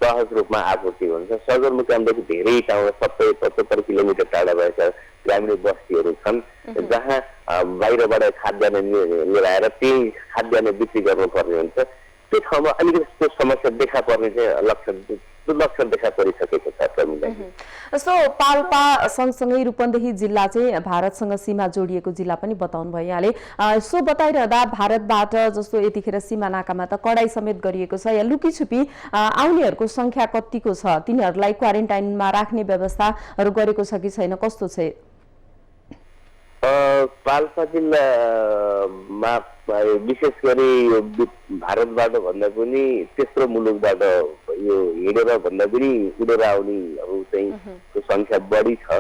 Q: सहज रूपमा आपूर्ति हुन्छ। सदरमुकामदेखि धेरै ठाउँ 70-75 किलोमिटर टाढा भएका ग्रामीण बस्तीहरू छन् जहाँ बाहिरबाट खाद्यान्न लिएर आएर त्यही खाद्यान्न बिक्री गर्नुपर्ने हुन्छ। त्यो ठाउँमा अलिकति त्यो समस्या देखा पर्ने चाहिँ लक्षण लक्षण देखा परिसकेको छ क्रमिक।
M: जस्तो पाल्पा सँगसँगै रूपन्देही जिल्ला चाहिँ भारतसँग सीमा जोडिएको जिल्ला पनि बताउनु भयो यहाँले। सो बताइरहँदा भारतबाट जस्तो यतिखेर सीमा नाकामा त कडाई समेत गरिएको छ, या लुकीछुपी आउनेहरूको संख्या कतिको छ, तिनीहरूलाई क्वारेन्टाइनमा राख्ने व्यवस्थाहरू गरेको छ कि छैन, कस्तो छ?
Q: पाल्पा जिल्लामा विशेष गरी भारतबाट भन्दा पनि तेस्रो मुलुकबाट यो हिँडेर भन्दा पनि उडेर आउनेहरू चाहिँ संख्या बढी छ।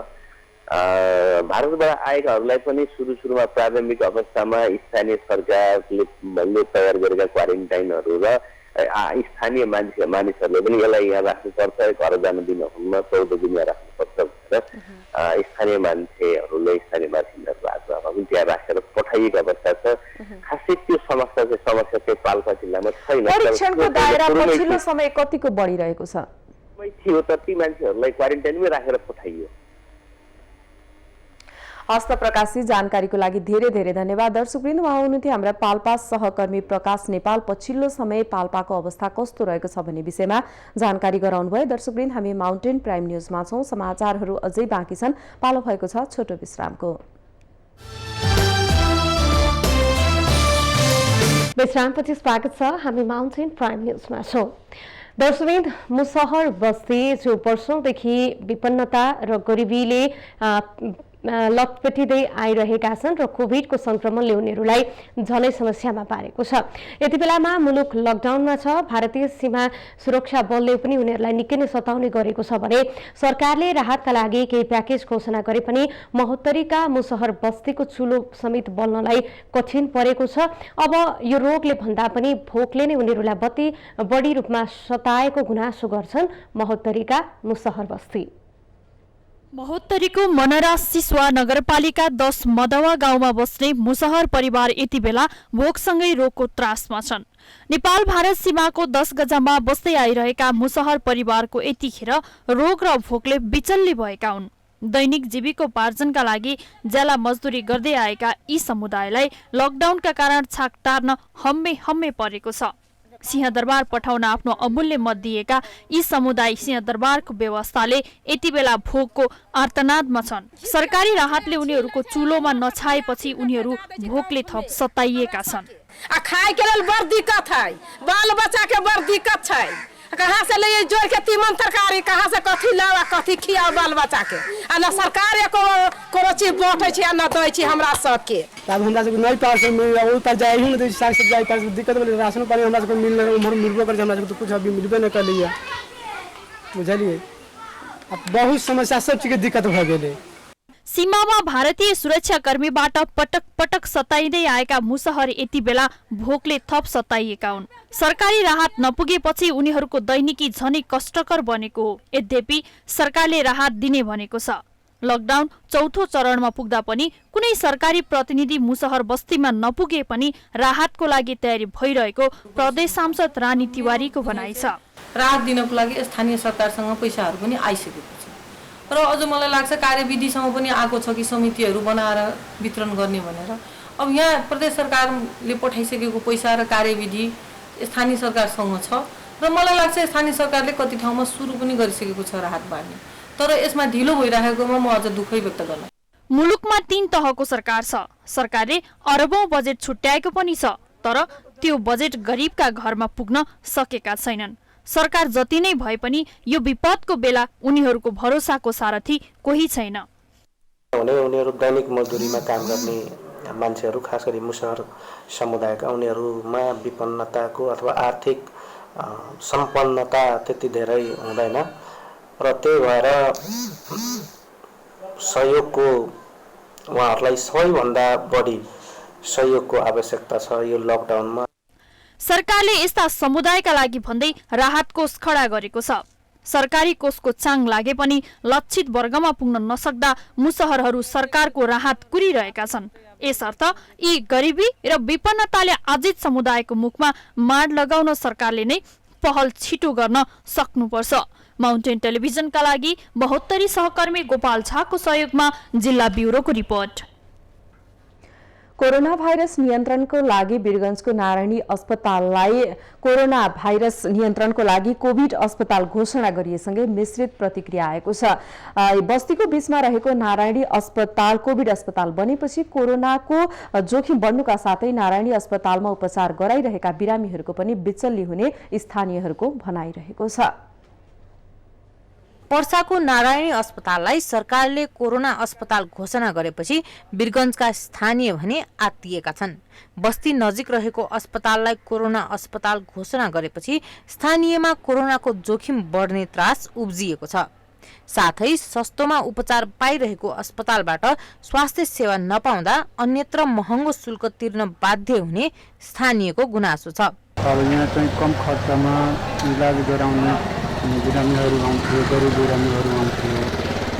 Q: भारतबाट आएकाहरूलाई पनि सुरुमा प्रारम्भिक अवस्थामा स्थानीय सरकारले तयार गरेका क्वारेन्टाइनहरू र स्थानीय मानिसहरूले पनि यसलाई यहाँ राख्नुपर्छ, घर जान दिनुहुन्न, 14 दिन यहाँ राख्नुपर्छ भनेर स्थानीय मान्छेहरूले स्थानीय बासिन्दाहरूको आग्रहमा पनि त्यहाँ राखेर पठाइएको अवस्था छ। खासै त्यो समस्या चाहिँ पाल्पा जिल्लामा छैन।
M: परीक्षणको दायरा पछिल्लो समय कतिको बढिरहेको छ?
Q: थियो त ती मान्छेहरूलाई क्वारेन्टाइनमै राखेर पठाइयो।
M: हस्त प्रकाशजी, जानकारीको लागि धेरै धेरै धन्यवाद। दर्शकवृन्द, उहाँ हुनुहुन्थ्यो हाम्रा पाल्पा सहकर्मी प्रकाश नेपाल। पछिल्लो समय पाल्पाको अवस्था कस्तो रहेको छ भन्ने विषयमा जानकारी गराउनु भयो। दर्शकवृन्द, हामी माउन्टेन प्राइम न्युजमा छौँ। समाचारहरू अझै बाँकी छन्, पालो भएको छ छोटो विश्रामको।
B: विश्रामपछि स्वागत छ, हामी माउन्टेन प्राइम न्युजमा छौँ। दर्शकवृन्द, मुसहर बस्ती जो वर्षौंदेखि विपन्नता र गरिबीले लटपटिँदै आइरहेका छन् र कोभिडको संक्रमणले उनीहरूलाई झनै समस्यामा पारेको छ। यति बेलामा मुलुक लकडाउनमा छ। भारतीय सीमा सुरक्षा बलले पनि उनीहरूलाई निकै नै सताउने गरेको छ भने सरकारले राहतका लागि केही प्याकेज घोषणा गरे पनि महोत्तरीका मुसहर बस्तीको चुलो समेत बल्नलाई कठिन परेको छ। अब यो रोगले भन्दा पनि भोकले नै उनीहरूलाई बढी रूपमा सताएको गुनासो गर्छन् महोत्तरीका मुसहर बस्ती।
F: महोत्तरीको मनरा सिसवा नगरपालिका 10 मदवा गाउँमा बस्ने मुसहर परिवार यति बेला भोकसँगै रोगको त्रासमा छन्। नेपाल भारत सीमाको 10 गजामा बस्दै आइरहेका मुसहर परिवारको यतिखेर रोग र भोकले बिचल्ली भएका हुन्। दैनिक जीविकोपार्जनका लागि ज्याला मजदुरी गर्दै आएका यी समुदायलाई लकडाउनका कारण छाक टार्न हम्मे परेको छ। सिंहदरबार पठाउन आफ्नो अमूल्य मत दिएका यी समुदाय सिंहदरबारको व्यवस्थाले यति बेला भोकको आर्तनादमा छन्। सरकारी राहतले उनीहरूको चुलोमा नछाएपछि उनीहरू भोकले थप सताइएका छन्।
R: खाए के लेल बड़ दिक्कत है, बाल बच्चा के बड़ दिक्कत है। कहाँ से ले जोड़ के तीमन तरकारी, कहाँ से कथी लावा कथी खियाओ बाल बच्चा के, आ न सरकार कोनो चीज बांटे छै न दै छै हमरा सबके।
H: तब हमरा सबके नहीं पास ओइ पर जाई ही न साग सब्जी पर दिक्कत बोले राशन पानी हमरा सबके मिलबो कर हमरा सबके तो कुछ अभी मिलबे न करलिए, बुझलिए। अब बहुत समस्या सब चीज के दिक्कत भ गेले।
F: सीमामा भारतीय सुरक्षाकर्मीबाट पटक पटक सताइँदै आएका मुसहर यति बेला भोकले थप सताइएका हुन्। सरकारी राहत नपुगेपछि उनीहरूको दैनिकी झनै कष्टकर बनेको हो। यद्यपि सरकारले राहत दिने भनेको छ। लकडाउन चौथो चरणमा पुग्दा पनि कुनै सरकारी प्रतिनिधि मुसहर बस्तीमा नपुगे पनि राहतको लागि तयारी भइरहेको प्रदेश सांसद रानी तिवारीको भनाइ छ।
S: राहत दिनको लागि स्थानीय सरकारसँग पैसाहरू पनि आइसकेको छ र अझ मलाई लाग्छ कार्यविधिसँग पनि आएको छ कि समितिहरू बनाएर वितरण गर्ने भनेर। अब यहाँ प्रदेश सरकारले पठाइसकेको पैसा र कार्यविधि स्थानीय सरकारसँग छ र मलाई लाग्छ स्थानीय सरकारले कति ठाउँमा सुरु पनि गरिसकेको छ राहत बाँड्ने, तर यसमा ढिलो भइरहेकोमा म अझ दुःखै व्यक्त गर्न।
F: मुलुकमा 3 तहको सरकार छ। सरकारले अरबौं बजेट छुट्याएको पनि छ, तर त्यो बजेट गरिबका घरमा पुग्न सकेका छैनन्। सरकार जति नै भए पनि यो विपदको बेला उनीहरूको भरोसाको सारथी कोही छैन।
T: उनीहरू दैनिक मजदुरीमा काम गर्ने मान्छेहरू, खास गरी मुसहर समुदायका, उनीहरूमा विपन्नताको अथवा आर्थिक सम्पन्नता त्यति धेरै हुँदैन र त्यही भएर सहयोगको उहाँहरूलाई सबैभन्दा बढी सहयोगको आवश्यकता छ यो लकडाउनमा।
F: सरकारले यस्ता समुदायका लागि भन्दै राहत कोष खडा गरेको छ। सरकारी कोषको चाङ लागे पनि लक्षित वर्गमा पुग्न नसक्दा मुसहरहरू सरकारको राहत कुरिरहेका छन्। यसर्थ यी गरिबी र विपन्नताले आजित समुदायको मुखमा माड लगाउन सरकारले नै पहल छिटो गर्न सक्नुपर्छ। माउन्टेन टेलिभिजनका लागि महोत्तरी सहकर्मी गोपाल झाको सहयोगमा जिल्ला ब्युरोको रिपोर्ट।
M: कोरोना भाइरस नियन्त्रणको लागि वीरगञ्जको नारायणी अस्पताललाई कोरोना भाइरस नियन्त्रणको लागि कोभिड अस्पताल घोषणा गरिएसँगै मिश्रित प्रतिक्रिया आएको छ। बस्तीको बीचमा रहेको नारायणी अस्पताल कोभिड अस्पताल बनेपछि कोरोनाको जोखिम बढ्नुका साथै नारायणी अस्पतालमा उपचार गराइरहेका बिरामीहरूको पनि बिचल्ली हुने स्थानीयहरूको भनाइरहेको छ।
U: पर्साको नारायणी अस्पताललाई सरकारले कोरोना अस्पताल घोषणा गरेपछि वीरगञ्जका स्थानीय भने आत्तिएका छन्। बस्ती नजिक रहेको अस्पताललाई कोरोना अस्पताल घोषणा गरेपछि स्थानीयमा कोरोनाको जोखिम बढ्ने त्रास उब्जिएको छ। साथै सस्तोमा उपचार पाइरहेको अस्पतालबाट स्वास्थ्य सेवा नपाउँदा अन्यत्र महँगो शुल्क तिर्न बाध्य हुने स्थानीयको गुनासो छ।
V: अब यहाँ चाहिँ कम खर्चमा इलाज गराउने बिरामीहरू आउँथ्यो, गरिब बिरामीहरू आउँथ्यो।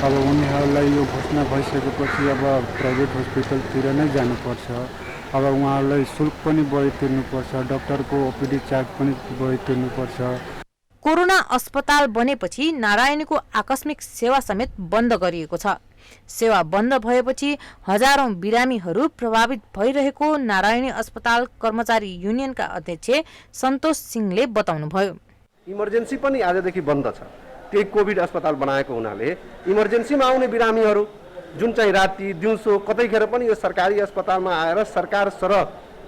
V: अब उनीहरूलाई यो घोषणा भइसकेपछि अब प्राइभेट हस्पिटलतिर नै जानुपर्छ। अब उहाँहरूलाई शुल्क पनि बढी तिर्नुपर्छ, डाक्टरको ओपीडी चार्ज पनि बढी तिर्नुपर्छ।
U: कोरोना अस्पताल बनेपछि नारायणीको आकस्मिक सेवा समेत बन्द गरिएको छ। सेवा बन्द भएपछि हजारौं बिरामीहरू प्रभावित भइरहेको नारायणी अस्पताल कर्मचारी युनियनका अध्यक्ष सन्तोष सिंहले बताउनुभयो।
W: इमर्जेन्सी पनि आजदेखि बन्द छ। त्यही कोभिड अस्पताल बनाएको हुनाले इमर्जेन्सीमा आउने बिरामीहरू जुन चाहिँ राति दिउँसो कतैखेर पनि यो सरकारी अस्पतालमा आएर सरकार सरह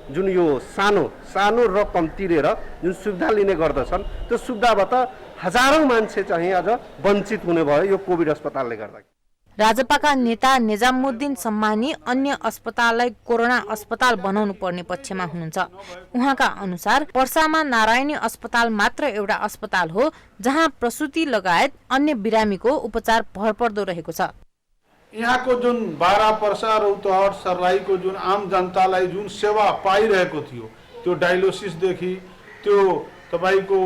W: जुन यो सानो रकम तिरेर जुन सुविधा लिने गर्दछन् त्यो सुविधाबाट हजारौं मान्छे चाहिँ आज वञ्चित हुने भयो यो कोभिड अस्पतालले गर्दा।
U: राजपाका नेता निजामुद्दिन सम्मानी अन्य अस्पताललाई कोरोना अस्पताल बनाउनु पर्ने पक्षमा हुनुहुन्छ। उहाँका अनुसार पर्सामा नारायणी अस्पताल मात्र एउटा अस्पताल हो जहाँ प्रसूति लगायत अन्य बिरामीको उपचार भरपर्दो रहेको छ।
X: यहाँको जुन बारा पर्सा रौतहट सर्लाहीको जुन आम जनतालाई जुन सेवा पाइरहेको थियो त्यो डायलिसिसदेखि त्यो तपाईको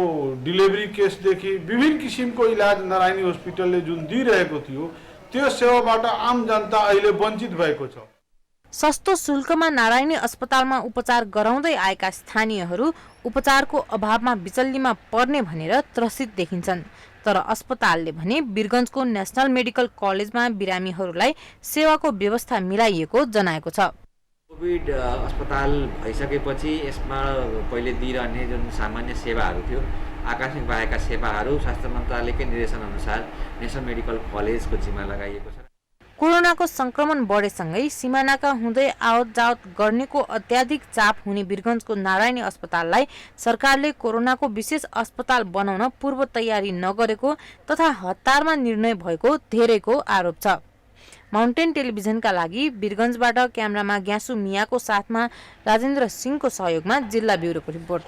X: डिलिभरी केसदेखि विभिन्न किसिमको इलाज नारायणी हस्पिटलले जुन दिइरहेको थियो त्यो सेवाबाट आम जनता अहिले वञ्चित भएको छ।
U: सस्तो शुल्कमा नारायणी अस्पतालमा उपचार गराउँदै आएका स्थानीयहरू उपचारको अभावमा बिचल्लीमा पर्ने भनेर त्रसित देखिन्छन्। तर अस्पतालले भने वीरगञ्जको नेशनल मेडिकल कलेजमा बिरामीहरूलाई सेवाको व्यवस्था मिलाइएको जनाएको छ।
Y: कोभिड अस्पताल भइसकेपछि यसमा पहिले दिइरहने जुन सामान्य सेवाहरू थियो आकस्मिक भएका सेवाहरू स्वास्थ्य मन्त्रालयकै निर्देशन अनुसार नेशनल मेडिकल कलेजको जिम्मा लगाइएको छ।
U: कोरोनाको संक्रमण बढेसँगै सिमानाका हुँदै आवत जावत गर्नेको अत्याधिक चाप हुने वीरगञ्जको नारायणी अस्पताललाई सरकारले कोरोनाको विशेष अस्पताल बनाउन पूर्व तयारी नगरेको तथा हतारमा निर्णय भएको धेरैको आरोप छ। माउन्टेन टेलिभिजनका लागि वीरगञ्जबाट क्यामेरामा ग्यासु मियाको साथमा राजेन्द्र सिंहको सहयोगमा जिल्ला ब्युरोको रिपोर्ट।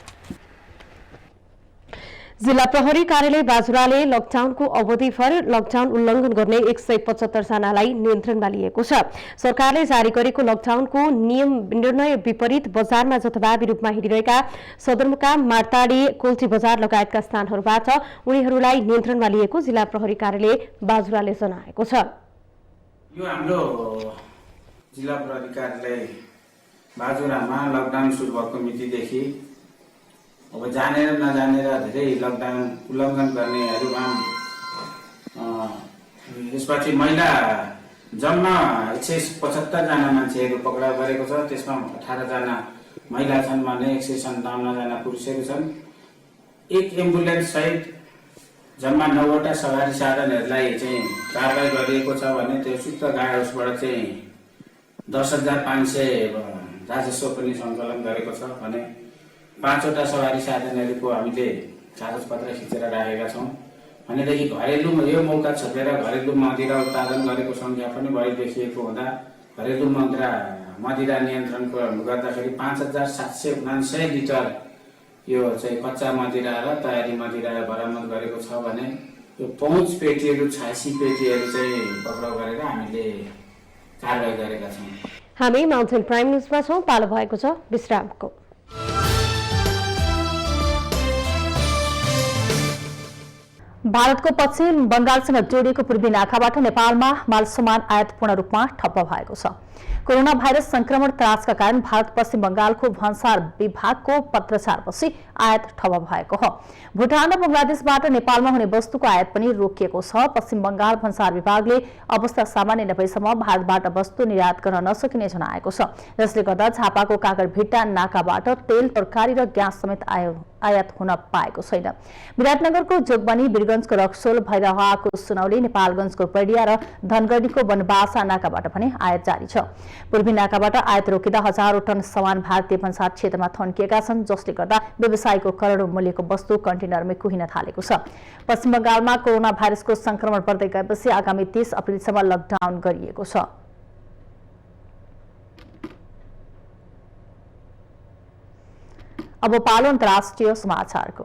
B: जिल्ला प्रहरी कार्यालय बाजुराले लकडाउनको अवधिभर लकडाउन उल्लङ्घन गर्ने 175 जनालाई नियन्त्रणमा लिएको छ। सरकारले जारी गरेको लकडाउनको निर्णय विपरीत बजारमा जथाभावी रूपमा हिँडिरहेका सदरमुकाम मार्ताडी कोल्ची बजार लगायतका स्थानहरूबाट उनीहरूलाई नियन्त्रणमा लिएको जिल्ला प्रहरी कार्यालय बाजुराले जनाएको छ।
Z: यो हाम्रो जिल्ला प्रहरी कार्यालय बाजुरामा लकडाउन सुरु भएको मितिदेखि अब जानेर नजानेर धेरै लकडाउन उल्लङ्घन गर्नेहरूमा यसपछि महिला जम्मा 175 जना मान्छेहरू पक्राउ गरेको छ। त्यसमा 18 जना महिला छन् भने 157 जना पुरुषहरू छन्। एक एम्बुलेन्स सहित जम्मा 9 वटा सवारी साधनहरूलाई चाहिँ कारबाही गरिएको छ भने त्यो सूत्र गार्ड हाउसबाट चाहिँ 10,500 राजस्व पनि सङ्कलन गरेको छ भने 5 वटा सवारी साधनहरूको हामीले कागजपत्र खिचेर राखेका छौँ। भनेदेखि घरेलु यो मौका छोपेर घरेलु मदिरा उत्पादन गरेको सङ्ख्या पनि बढी देखिएको हुँदा घरेलु मदिरा नियन्त्रणको गर्दाखेरि 5,799 लिटर यो चाहिँ कच्चा मदिरा र तयारी मदिरा बरामद गरेको छ भने यो 5 पेटीहरू 86 पेटीहरू चाहिँ पक्राउ गरेर हामीले कारबाही गरेका छौँ।
B: हामी माउन्टेन प्राइम न्युजमा छौँ। पालो भएको छ विश्रामको।
A: भारतको पश्चिम बंगालसँग जोडिएको पूर्वी नाकाबाट नेपालमा माल सामान आयात पूर्ण रूपमा ठप्प भएको छ। कोरोना भाइरस संक्रमण त्रासका कारण भारत पश्चिम बंगालको भन्सार विभागको पत्रचारपछि आयात ठप भएको हो। भुटान र बंगलादेशबाट नेपालमा हुने वस्तुको आयात पनि रोकिएको छ। पश्चिम बंगाल भन्सार विभागले अवस्था सामान्य नभएसम्म भारतबाट वस्तु निर्यात गर्न नसकिने जनाएको छ, जसले गर्दा झापाको कागरभिट्टा नाकाबाट तेल, तरकारी र ग्यास समेत आयात हुन पाएको छैन। विराटनगरको जोगबनी, वीरगंजको रक्सोल, भैरहवाको सुनौली, नेपालगंजको पर्डिया र धनगढ़ीको बनबासा नाकाबाट पनि आयात जारी छ। पूर्वी नाकाबाट आयात रोकिँदा हजारौं टन सामान भारतीय भन्सार क्षेत्रमा थन्किएका छन्, जसले गर्दा व्यवसायको करोडौं मूल्यको वस्तु कन्टेनरमै कुहिन थालेको छ। पश्चिम बंगालमा कोरोना भाइरसको संक्रमण बढ्दै गएपछि आगामी 30 अप्रिलसम्म लकडाउन गरिएको छ। अब पालो अन्तर्राष्ट्रिय समाचारको।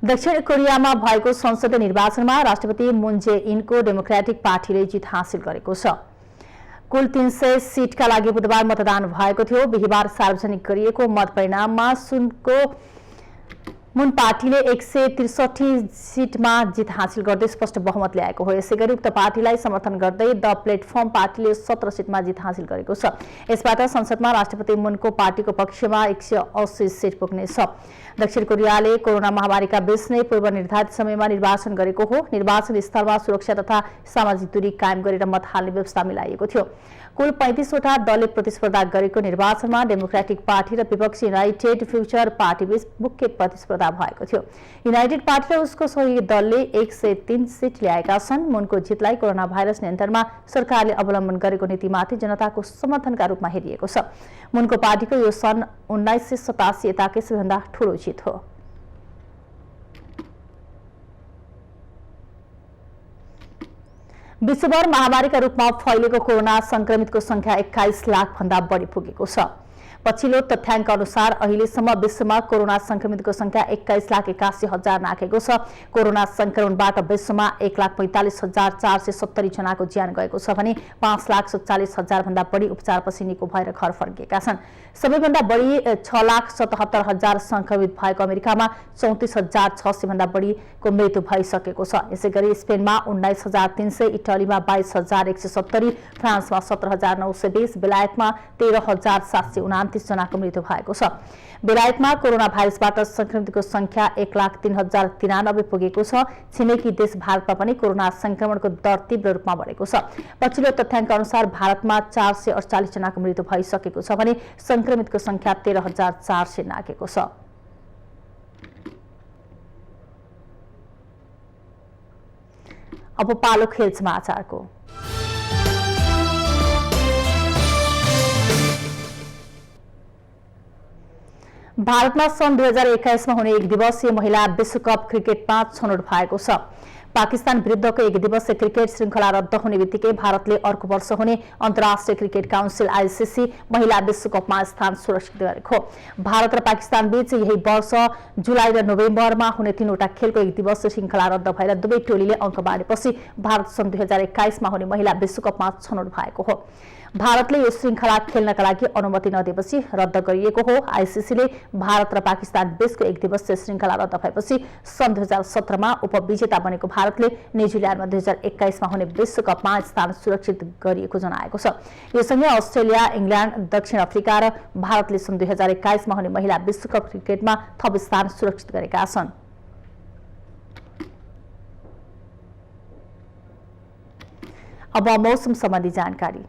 A: दक्षिण कोरियामा भएको संसदीय निर्वाचनमा राष्ट्रपति मून जे-इनको डेमोक्रेटिक पार्टीले जित हासिल गरेको छ। कुल 300 सीटका लागि बुधबार मतदान भएको थियो। बिहीबार सार्वजनिक गरिएको मत परिणाममा मून पार्टीले 163 सीटमा जित हासिल गर्दै स्पष्ट बहुमत ल्याएको हो। यसैगरी उक्त पार्टीलाई समर्थन गर्दै द प्लेटफर्म पार्टीले 17 सीटमा जित हासिल गरेको छ। यसबाट संसदमा राष्ट्रपति मूनको पार्टीको पक्षमा 180 सीट पुग्नेछ। दक्षिण कोरियाले कोरोना महामारीका बीच नै पूर्व निर्धारित समयमा निर्वाचन गरेको हो। निर्वाचन स्थलमा सुरक्षा तथा सामाजिक दूरी कायम गरेर मत हाल्ने व्यवस्था मिलाइएको थियो। कुल 35 वटा दलले प्रतिस्पर्धा गरेको निर्वाचनमा डेमोक्रेटिक पार्टी र विपक्षी युनाइटेड फ्युचर पार्टी बीच मुख्य प्रतिस्पर्धा भएको थियो। युनाइटेड पार्टी र उसको सहयोगी दलले 103 सीट ल्याएका छन्। मूनको जितलाई कोरोना भाइरस नियन्त्रणमा सरकारले अवलम्बन गरेको नीतिमाथि जनताको समर्थनका रूपमा हेरिएको छ। मूनको पार्टीको यो सन् 1987 यताकै सबैभन्दा ठूलो जित हो। विश्वभर महामारीका रूपमा फैलेको कोरोना संक्रमितको संख्या 21 लाख भन्दा बढी पुगेको छ। पछिल्लो तथ्याङ्क अनुसार अहिलेसम्म विश्वमा कोरोना संक्रमितको संख्या 21,81,000 नाघेको छ। कोरोना संक्रमणबाट विश्वमा 1,45,470 जनाको ज्यान गएको छ भने 5,47,000 भन्दा बढी उपचारपछि निको भएर घर फर्किएका छन्। सबैभन्दा बढी 6,77,000 संक्रमित भएको अमेरिकामा 34,600 भन्दा बढीको मृत्यु भइसकेको छ। यसैगरी स्पेनमा 19,300, इटलीमा 22,170, फ्रान्समा 17,920, बेलायतमा 13,729 जनाको मृत्यु भएको छ। बेलायतमा कोरोना भाइरसबाट संक्रमितको संख्या 1,03,093 पुगेको छ। छिमेकी देश भारतमा पनि कोरोना संक्रमणको दर तीव्र रूपमा बढेको छ। पछिल्लो तथ्याङ्क अनुसार भारतमा 448 जनाको मृत्यु भइसकेको छ भने संक्रमितको संख्या 13,400 नाघेको छ। अब पालो खेल समाचारको। भारतमा सन् 2021 मा हुने एक दिवसीय महिला विश्वकप क्रिकेटमा छनौट भएको छ। पाकिस्तान विरुद्धको एक दिवसीय क्रिकेट श्रृंखला रद्द हुने बित्तिकै भारतले अर्को वर्ष हुने अन्तर्राष्ट्रिय क्रिकेट काउन्सिल आईसीसी महिला विश्वकपमा स्थान सुरक्षित गरेको हो। भारत र पाकिस्तान बीच यही वर्ष जुलाई र नोभेम्बरमा हुने 3वटा खेलको एक दिवसीय श्रृंखला रद्द भएर दुवै टोलीले अङ्क बाँडेपछि भारत सन् 2021 मा हुने महिला विश्वकपमा छनौट भएको हो। भारतले यो श्रृंखला खेल्नका लागि अनुमति नदिएपछि रद्द गरिएको हो। आईसीसीले भारत र पाकिस्तान बीचको एक दिवसीय श्रृंखला रद्द भएपछि सन् 2017 मा उपविजेता बनेको भारतले न्युजिल्यान्डमा 2021 मा हुने विश्वकपमा स्थान सुरक्षित गरिएको जनाएको छ। यो सँगै अस्ट्रेलिया, इङ्ल्यान्ड, दक्षिण अफ्रिका र भारतले सन् 2021 मा हुने महिला विश्वकप क्रिकेटमा थप स्थान सुरक्षित गरेका छन्। अब मौसम सम्बन्धी जानकारी।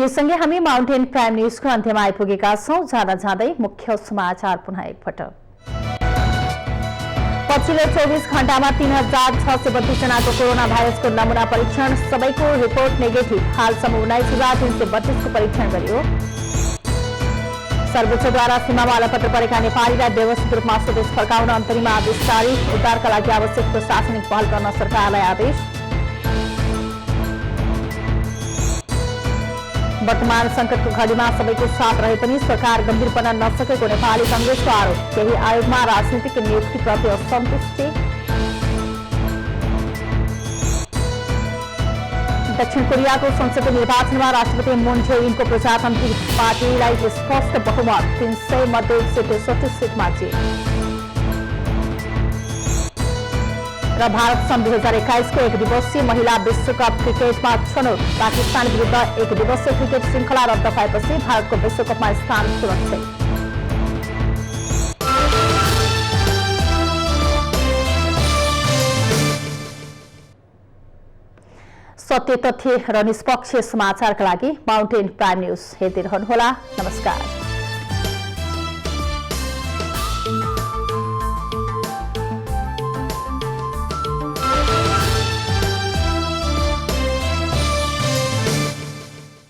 A: यो सँगै हामी माउन्टेन प्राइम न्यूजको अन्त्यमा आइपुगेका छौं। जाँदा जाँदै मुख्य समाचार पुनः एकपटक। पछिल्लो 24 घण्टामा 3632 जनाको कोरोना भाइरसको नमुना परीक्षण, सबैको रिपोर्ट नेगेटिभ। हालसम्म 19332 को परीक्षण गरियो। सर्वोच्चद्वारा सीमामा अलपत्र परेका नेपालीलाई व्यवस्थित रूपमा स्वदेश फर्काउन अन्तरिम आदेश जारी। उद्धारका लागि आवश्यक प्रशासनिक पहल गर्न सरकारलाई आदेश। वर्तमान संकटको घडीमा सबैको साथ रहे पनि सरकार गम्भीर बन्न नसकेको नेपाली कांग्रेसको आरोप। केही आयोगमा राजनीतिक नियुक्तिप्रति असन्तुष्टि। दक्षिण कोरियाको संसदीय निर्वाचनमा राष्ट्रपति मुन जे-इनको प्रजातान्त्रिक पार्टीलाई स्पष्ट बहुमत, 300 मध्ये 163 सिटमा जित। र भारत सन् 2021 को 1 दिवसीय महिला विश्वकप क्रिकेटमा छनौट। पाकिस्तान विरुद्ध 1 दिवसीय क्रिकेट श्रृंखला रद्द भएपछि भारतको विश्वकपमा स्थान सुरक्षित। सत्य, तथ्य र निष्पक्ष समाचारका लागि माउन्टेन प्राइम न्यूज हेर्दै रहनुहोला। नमस्कार।